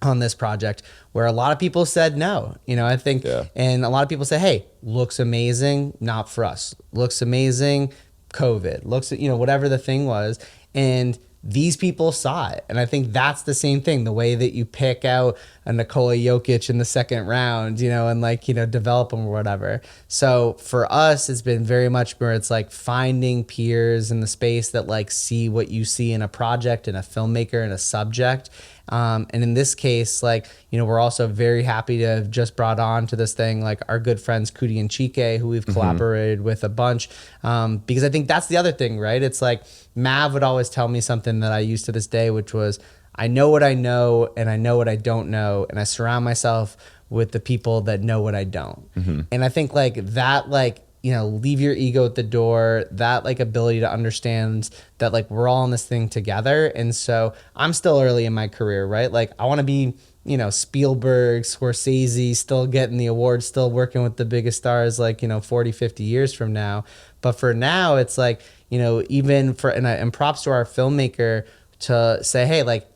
on this project where a lot of people said no, I think, yeah. And a lot of people say, hey, looks amazing, not for us. Looks amazing, COVID. Looks, whatever the thing was. And these people saw it. And I think that's the same thing, the way that you pick out a Nikola Jokic in the second round, and develop them or whatever. So for us, it's been very much where it's like finding peers in the space that like see what you see in a project and a filmmaker and a subject. And in this case, like, we're also very happy to have just brought on to this thing, like our good friends, Kudi and Chike, who we've collaborated with a bunch. Because I think that's the other thing, right? It's like Mav would always tell me something that I use to this day, which was, I know what I know and I know what I don't know. And I surround myself with the people that know what I don't. And I think like that, like, leave your ego at the door, that like ability to understand that like we're all in this thing together. And so I'm still early in my career, right? Like I want to be, Spielberg, Scorsese, still getting the awards, still working with the biggest stars, like, 40, 50 years from now. But for now, it's like, even for, and props to our filmmaker to say, hey, like,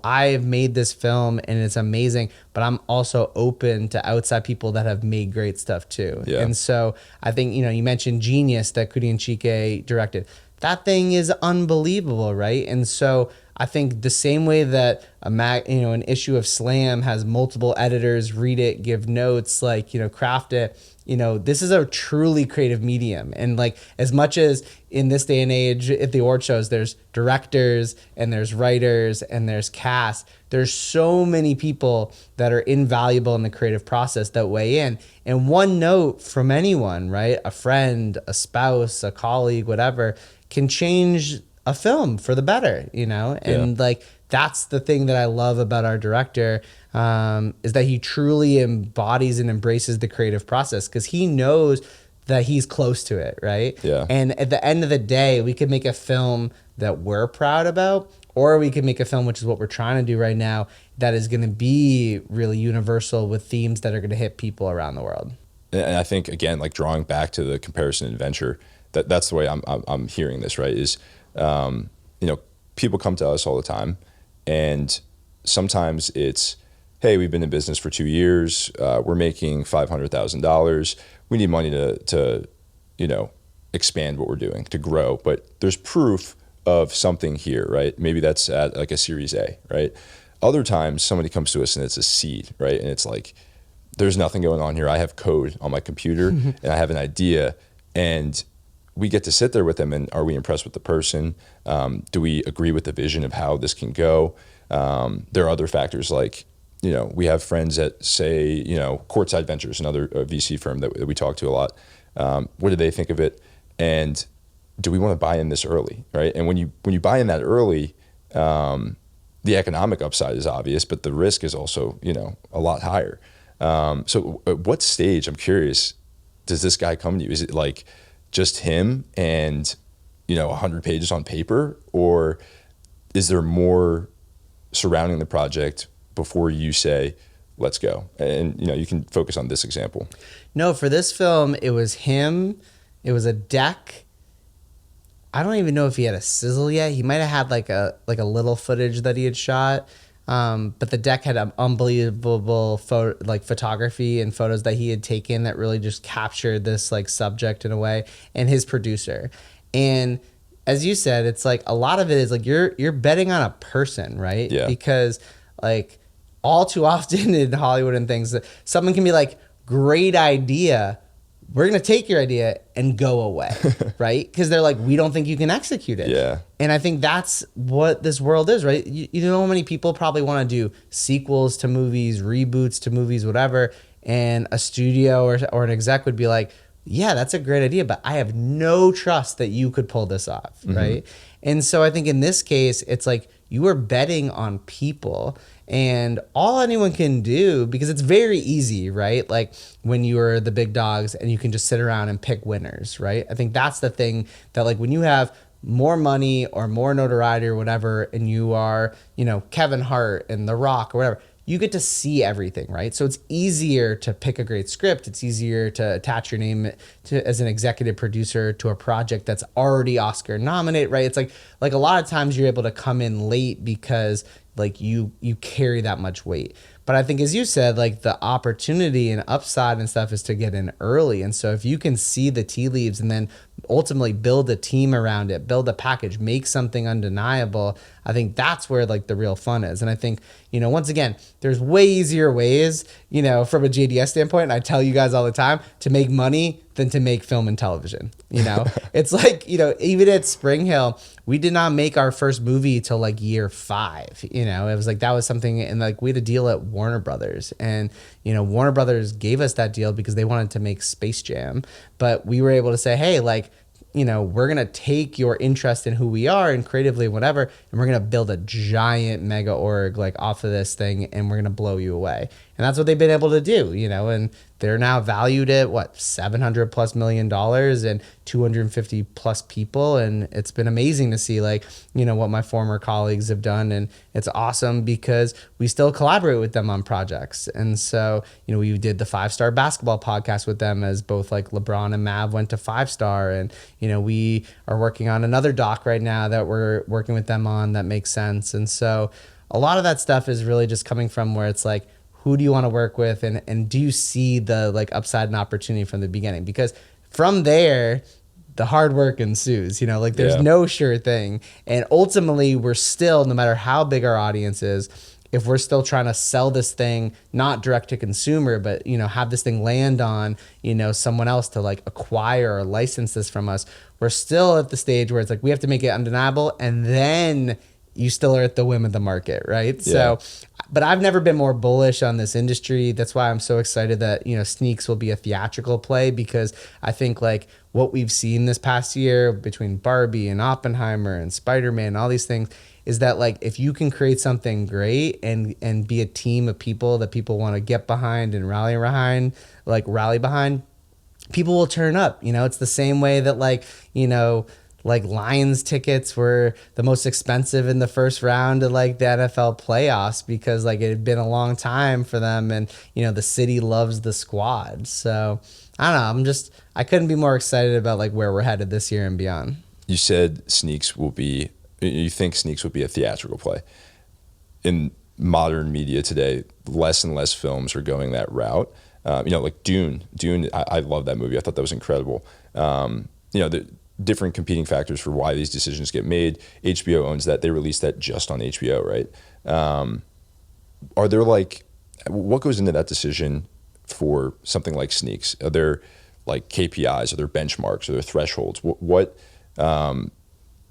I've made this film and it's amazing, but I'm also open to outside people that have made great stuff too. Yeah. And so I think, you mentioned Genius that Kudi and Chike directed. That thing is unbelievable, right? And so I think the same way that an issue of Slam has multiple editors read it, give notes, like, craft it, this is a truly creative medium. And like, as much as in this day and age at the award shows, there's directors and there's writers and there's cast, there's so many people that are invaluable in the creative process that weigh in. And one note from anyone, right? A friend, a spouse, a colleague, whatever, can change a film for the better, and like, that's the thing that I love about our director, is that he truly embodies and embraces the creative process because he knows that he's close to it, right? Yeah. And at the end of the day, we could make a film that we're proud about, or we could make a film, which is what we're trying to do right now, that is going to be really universal with themes that are going to hit people around the world. And I think, again, like drawing back to the comparison adventure, that's the way I'm hearing this, right? Is, people come to us all the time, and sometimes it's, hey, we've been in business for 2 years. We're making $500,000. We need money to expand what we're doing, to grow. But there's proof of something here, right? Maybe that's at like a Series A, right? Other times somebody comes to us and it's a seed, right? And it's like, there's nothing going on here. I have code on my computer and I have an idea, and we get to sit there with them, and are we impressed with the person? Do we agree with the vision of how this can go? There are other factors like, we have friends that say, Courtside Ventures, another VC firm that we talk to a lot. What do they think of it? And do we want to buy in this early, right? And when you buy in that early, the economic upside is obvious, but the risk is also, a lot higher. So at what stage, I'm curious, does this guy come to you? Is it like just him and 100 pages on paper, or is there more surrounding the project before you say, let's go? And you can focus on this example. No, for this film, it was him. It was a deck. I don't even know if he had a sizzle yet. He might have had like a little footage that he had shot. But the deck had unbelievable photography and photos that he had taken that really just captured this like subject in a way, and his producer. And as you said, it's like a lot of it is like you're betting on a person, right? Yeah. Because like all too often in Hollywood and things, someone can be like, great idea, we're going to take your idea and go away, right? Because they're like, we don't think you can execute it. Yeah. And I think that's what this world is, right? You know how many people probably want to do sequels to movies, reboots to movies, whatever, and a studio or an exec would be like, yeah, that's a great idea, but I have no trust that you could pull this off, right? And so I think in this case, it's like you are betting on people, and all anyone can do, because it's very easy, right? Like when you're the big dogs and you can just sit around and pick winners, right? I think that's the thing that like when you have more money or more notoriety or whatever, and you are, you know, Kevin Hart and The Rock or whatever, you get to see everything, right? So it's easier to pick a great script. It's easier to attach your name to as an executive producer to a project that's already Oscar nominated, right? It's like a lot of times you're able to come in late because like you carry that much weight. But I think, as you said, like the opportunity and upside and stuff is to get in early. And so if you can see the tea leaves and then ultimately build a team around it, build a package, make something undeniable, I think that's where like the real fun is. And I think, you know, once again, there's way easier ways, you know, from a JDS standpoint, and I tell you guys all the time, to make money than to make film and television. You know, it's like, you know, even at Springhill, we did not make our first movie till like year 5. You know, it was like that was something, and like we had a deal at Warner Brothers, and you know, Warner Brothers gave us that deal because they wanted to make Space Jam, but we were able to say, hey, like, you know, we're going to take your interest in who we are and creatively whatever, and we're going to build a giant mega org like off of this thing, and we're going to blow you away. And that's what they've been able to do, you know, and they're now valued at what, $700+ million and 250+ people. And it's been amazing to see, like, you know, what my former colleagues have done. And it's awesome because we still collaborate with them on projects. And so, you know, we did the 5-Star Basketball podcast with them as both like LeBron and Mav went to 5-star. And, you know, we are working on another doc right now that we're working with them on that makes sense. And so a lot of that stuff is really just coming from where it's like, who do you want to work with, and do you see the like upside and opportunity from the beginning? Because from there, the hard work ensues, you know, like there's no sure thing. And ultimately, we're still, no matter how big our audience is, if we're still trying to sell this thing, not direct to consumer, but, you know, have this thing land on, you know, someone else to like acquire or license this from us, we're still at the stage where it's like we have to make it undeniable, and then you still are at the whim of the market, right? Yeah. So, but I've never been more bullish on this industry. That's why I'm so excited that, you know, Sneaks will be a theatrical play, because I think like what we've seen this past year between Barbie and Oppenheimer and Spider-Man and all these things is that like if you can create something great and be a team of people that people want to get behind and rally behind, people will turn up. You know, it's the same way that like, you know, like Lions tickets were the most expensive in the first round of like the NFL playoffs because like it had been a long time for them, and you know the city loves the squad. So I don't know, I couldn't be more excited about like where we're headed this year and beyond. You said you think Sneaks will be a theatrical play. In modern media today, less and less films are going that route. You know, like Dune, I love that movie. I thought that was incredible. You know, the different competing factors for why these decisions get made. HBO owns that. They released that just on HBO, right? Are there like, what goes into that decision for something like Sneaks? Are there like KPIs? Are there benchmarks? Are there thresholds? What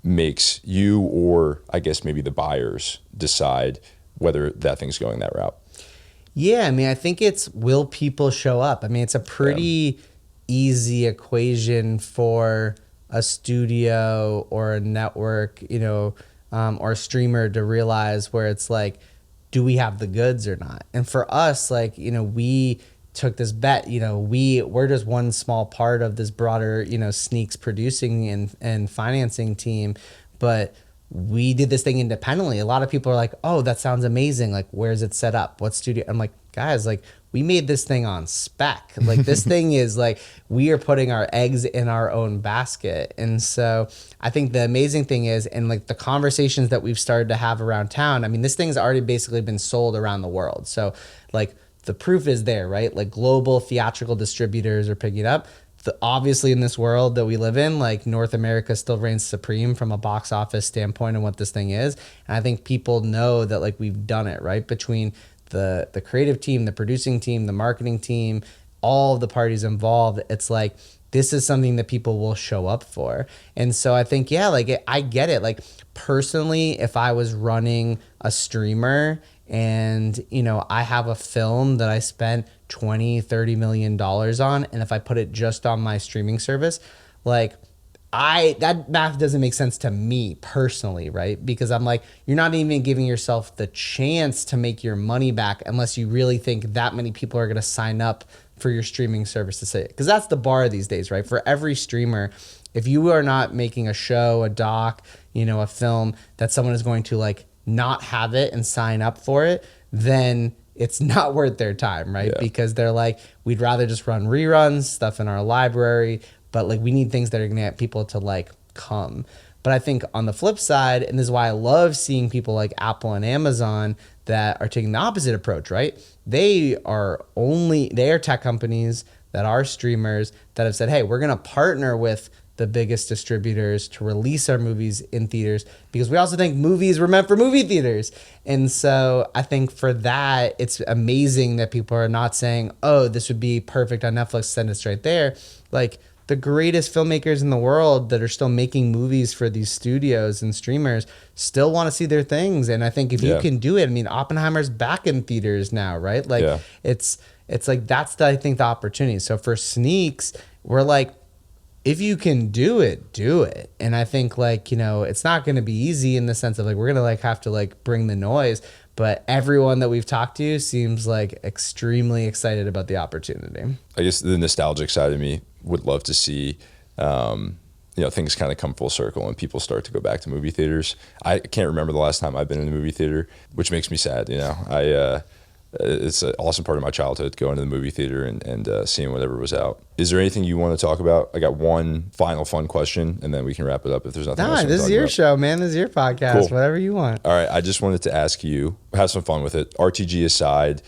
makes you, or I guess maybe the buyers, decide whether that thing's going that route? Yeah, I mean, I think it's, will people show up? I mean, it's a pretty easy equation for a studio or a network, you know, or a streamer to realize where it's like, do we have the goods or not? And for us, like, you know, we took this bet, you know, we're just one small part of this broader, you know, Sneaks producing and financing team, but we did this thing independently. A lot of people are like, oh, that sounds amazing. Like, where's it set up? What studio? I'm like, guys, like, we made this thing on spec. Like this thing is like, we are putting our eggs in our own basket. And so I think the amazing thing is, and like the conversations that we've started to have around town, I mean, this thing's already basically been sold around the world. So like the proof is there, right? Like global theatrical distributors are picking up. Obviously in this world that we live in, like North America still reigns supreme from a box office standpoint and what this thing is. And I think people know that like we've done it, right? Between the creative team, the producing team, the marketing team, all of the parties involved, it's like, this is something that people will show up for. And so I think, yeah, like I get it. Like personally, if I was running a streamer and, you know, I have a film that I spent $20-30 million on, and if I put it just on my streaming service, like that math doesn't make sense to me personally, right? Because I'm like, you're not even giving yourself the chance to make your money back unless you really think that many people are going to sign up for your streaming service to say it. Because that's the bar these days, right? For every streamer, if you are not making a show, a doc, you know, a film that someone is going to like not have it and sign up for it, then it's not worth their time, right? Yeah. Because they're like, we'd rather just run reruns, stuff in our library, but like we need things that are gonna get people to like come. But I think on the flip side, and this is why I love seeing people like Apple and Amazon that are taking the opposite approach, right? They are tech companies that are streamers that have said, hey, we're gonna partner with the biggest distributors to release our movies in theaters, because we also think movies were meant for movie theaters. And so I think for that, it's amazing that people are not saying, oh, this would be perfect on Netflix, send it straight there. Like the greatest filmmakers in the world that are still making movies for these studios and streamers still want to see their things. And I think if you can do it, I mean, Oppenheimer's back in theaters now, right? Like it's like, that's I think the opportunity. So for Sneaks, we're like, if you can do it, do it. And I think like, you know, it's not going to be easy in the sense of like, we're going to like have to like bring the noise, but everyone that we've talked to seems like extremely excited about the opportunity. I guess the nostalgic side of me would love to see, you know, things kind of come full circle and people start to go back to movie theaters. I can't remember the last time I've been in a movie theater, which makes me sad. You know, it's an awesome part of my childhood, going to the movie theater and seeing whatever was out. Is there anything you want to talk about? I got one final fun question, and then we can wrap it up if there's nothing else. This is your show, man. This is your podcast. Cool. Whatever you want. All right. I just wanted to ask you, have some fun with it. RTG aside,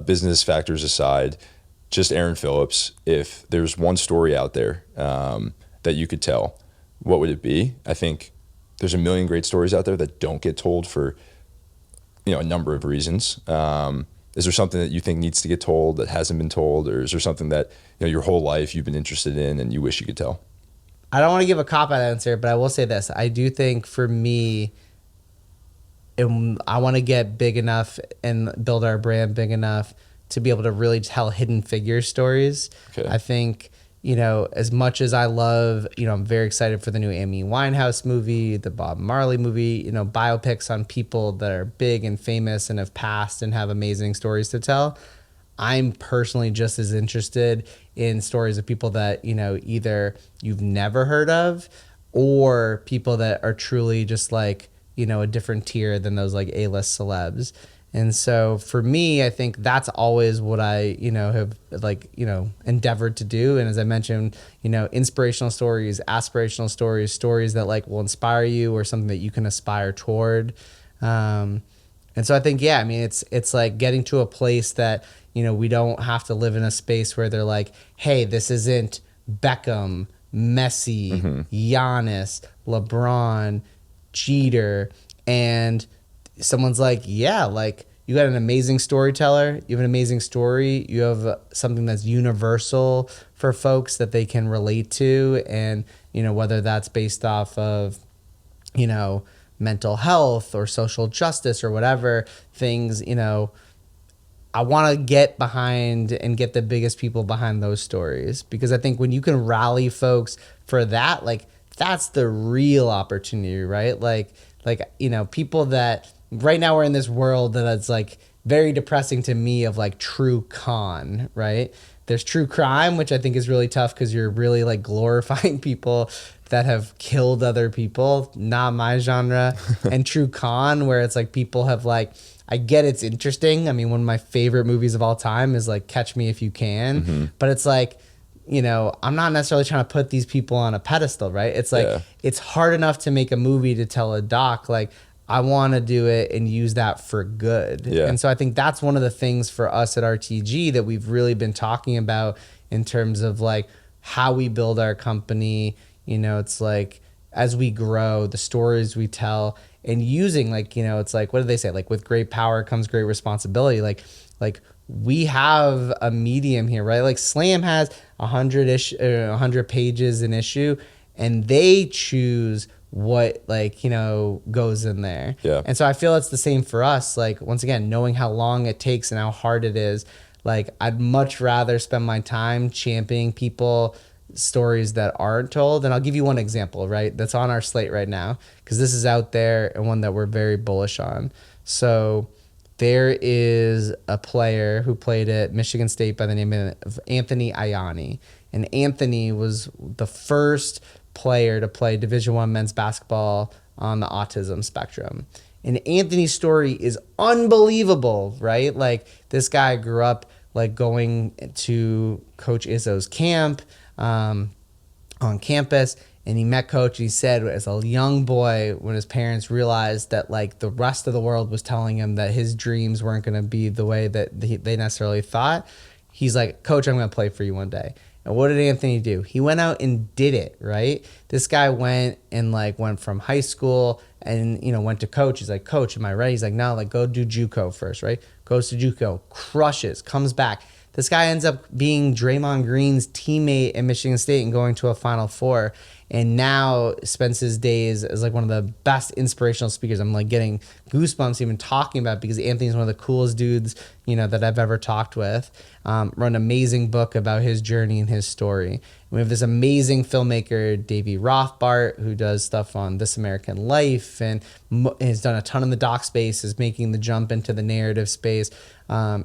business factors aside, just Aron Phillips, if there's one story out there that you could tell, what would it be? I think there's a million great stories out there that don't get told for, you know, a number of reasons. Is there something that you think needs to get told that hasn't been told, or is there something that, you know, your whole life you've been interested in and you wish you could tell? I don't want to give a cop-out answer, but I will say this. I do think for me, I want to get big enough and build our brand big enough to be able to really tell hidden figure stories. Okay. I think, you know, as much as I love, you know, I'm very excited for the new Amy Winehouse movie, the Bob Marley movie, you know, biopics on people that are big and famous and have passed and have amazing stories to tell. I'm personally just as interested in stories of people that, you know, either you've never heard of or people that are truly just like, you know, a different tier than those like A-list celebs. And so for me, I think that's always what I, you know, have like, you know, endeavored to do. And as I mentioned, you know, inspirational stories, aspirational stories, stories that like will inspire you or something that you can aspire toward. And so I think, yeah, I mean, it's like getting to a place that, you know, we don't have to live in a space where they're like, hey, this isn't Beckham, Messi, Giannis, LeBron, Jeter, and someone's like, yeah, like you got an amazing storyteller, you have an amazing story, you have something that's universal for folks that they can relate to. And, you know, whether that's based off of, you know, mental health or social justice or whatever things, you know, I want to get behind and get the biggest people behind those stories, because I think when you can rally folks for that, like that's the real opportunity, right? Like, you know, people that right now we're in this world that it's like very depressing to me of like true con, right? There's true crime, which I think is really tough because you're really like glorifying people that have killed other people. Not my genre. And true con, where it's like people have like, I get it's interesting. I mean, one of my favorite movies of all time is like Catch Me If You Can. But it's like, you know, I'm not necessarily trying to put these people on a pedestal, right? It's like, it's hard enough to make a movie to tell a doc, like, I want to do it and use that for good. Yeah. And so I think that's one of the things for us at RTG that we've really been talking about in terms of like how we build our company. You know, it's like as we grow, the stories we tell, and using like, you know, it's like, what do they say? Like with great power comes great responsibility. Like we have a medium here, right? Like Slam has 100 pages an issue, and they choose what, like, you know, goes in there. Yeah. And so I feel it's the same for us. Like, once again, knowing how long it takes and how hard it is, like, I'd much rather spend my time championing people stories that aren't told. And I'll give you one example, right? That's on our slate right now, because this is out there and one that we're very bullish on. So there is a player who played at Michigan State by the name of Anthony Ianni. And Anthony was the first player to play Division I men's basketball on the autism spectrum. And Anthony's story is unbelievable, right? Like, this guy grew up like going to Coach Izzo's camp on campus, and he met Coach. He said as a young boy, when his parents realized that like the rest of the world was telling him that his dreams weren't going to be the way that they necessarily thought, he's like, Coach, I'm going to play for you one day. And what did Anthony do? He went out and did it, right? This guy went from high school and, you know, went to Coach. He's like, Coach, am I ready? He's like, no, like, go do JUCO first, right? Goes to JUCO, crushes, comes back. This guy ends up being Draymond Green's teammate at Michigan State and going to a Final Four. And now spends his days as like one of the best inspirational speakers. I'm like getting goosebumps even talking about it, because Anthony's one of the coolest dudes, you know, that I've ever talked with. Wrote an amazing book about his journey and his story. And we have this amazing filmmaker, Davey Rothbart, who does stuff on This American Life and has done a ton in the doc space, is making the jump into the narrative space.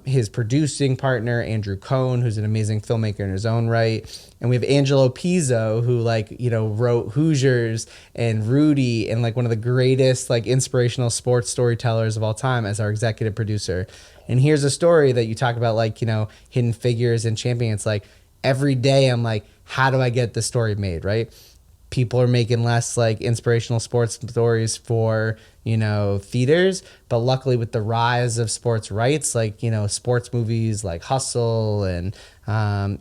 His producing partner, Andrew Cohn, who's an amazing filmmaker in his own right. And we have Angelo Pizzo, who like, you know, wrote Hoosiers and Rudy and like one of the greatest like inspirational sports storytellers of all time as our executive producer. And here's a story that you talk about, like, you know, hidden figures and champion. It's like every day I'm like, how do I get this story made, right? People are making less like inspirational sports stories for, you know, theaters, but luckily with the rise of sports rights, like, you know, sports movies like Hustle and,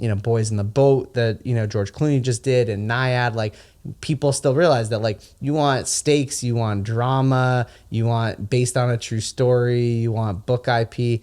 you know, Boys in the Boat that, you know, George Clooney just did, and Nyad, like, people still realize that, like, you want stakes, you want drama, you want based on a true story, you want book IP.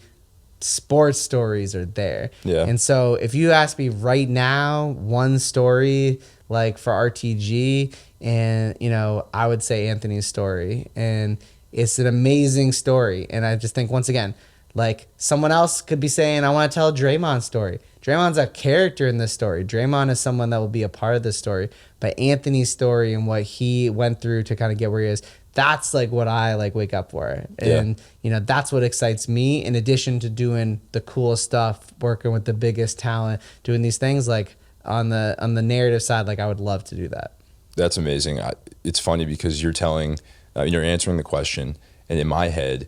Sports stories are there. Yeah. And so if you ask me right now, one story like for RTG, and, you know, I would say Anthony's story, and it's an amazing story. And I just think, once again, like, someone else could be saying, I want to tell Draymond's story. Draymond's a character in this story. Draymond is someone that will be a part of this story. But Anthony's story and what he went through to kind of get where he is, that's like what I like wake up for. And, you know, that's what excites me, in addition to doing the coolest stuff, working with the biggest talent, doing these things like on the narrative side. Like, I would love to do that. That's amazing. It's funny because you're telling, you're answering the question, and in my head,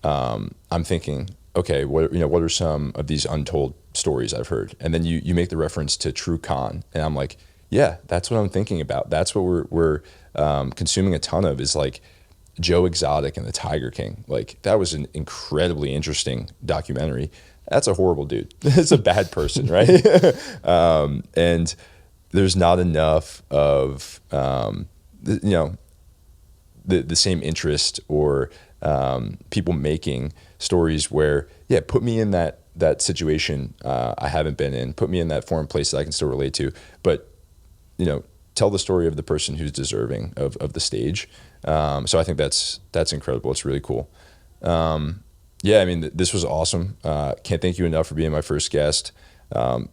I'm thinking, okay, what are some of these untold stories I've heard? And then you make the reference to True Con, and I'm like, yeah, that's what I'm thinking about. That's what we're consuming a ton of, is like Joe Exotic and the Tiger King. Like, that was an incredibly interesting documentary. That's a horrible dude. That's a bad person, right? And there's not enough of the same interest or people making stories where, put me in that situation I haven't been in, put me in that foreign place that I can still relate to, but, you know, tell the story of the person who's deserving of the stage. So I think that's incredible. It's really cool. I mean, this was awesome. Can't thank you enough for being my first guest,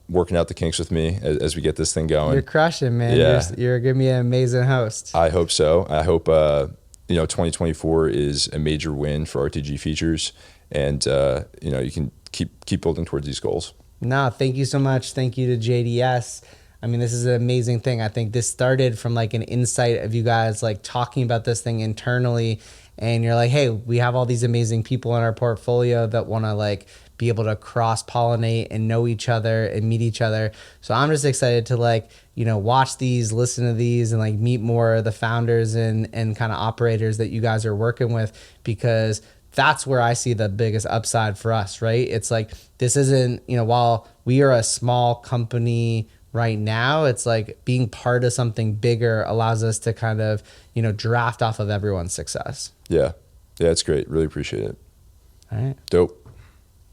working out the kinks with me as we get this thing going. You're crushing, man. Yeah. You're going to be an amazing host. I hope so. I hope, 2024 is a major win for RTG Features, and, you can keep building towards these goals. No, thank you so much. Thank you to JDS. I mean, this is an amazing thing. I think this started from like an insight of you guys like talking about this thing internally, and you're like, hey, we have all these amazing people in our portfolio that want to like be able to cross pollinate and know each other and meet each other. So I'm just excited to like, watch these, listen to these, and like meet more of the founders and kind of operators that you guys are working with, because that's where I see the biggest upside for us, right? It's like, this isn't, while we are a small company right now, it's like being part of something bigger allows us to kind of, draft off of everyone's success. Yeah. Yeah, it's great. Really appreciate it. All right. Dope.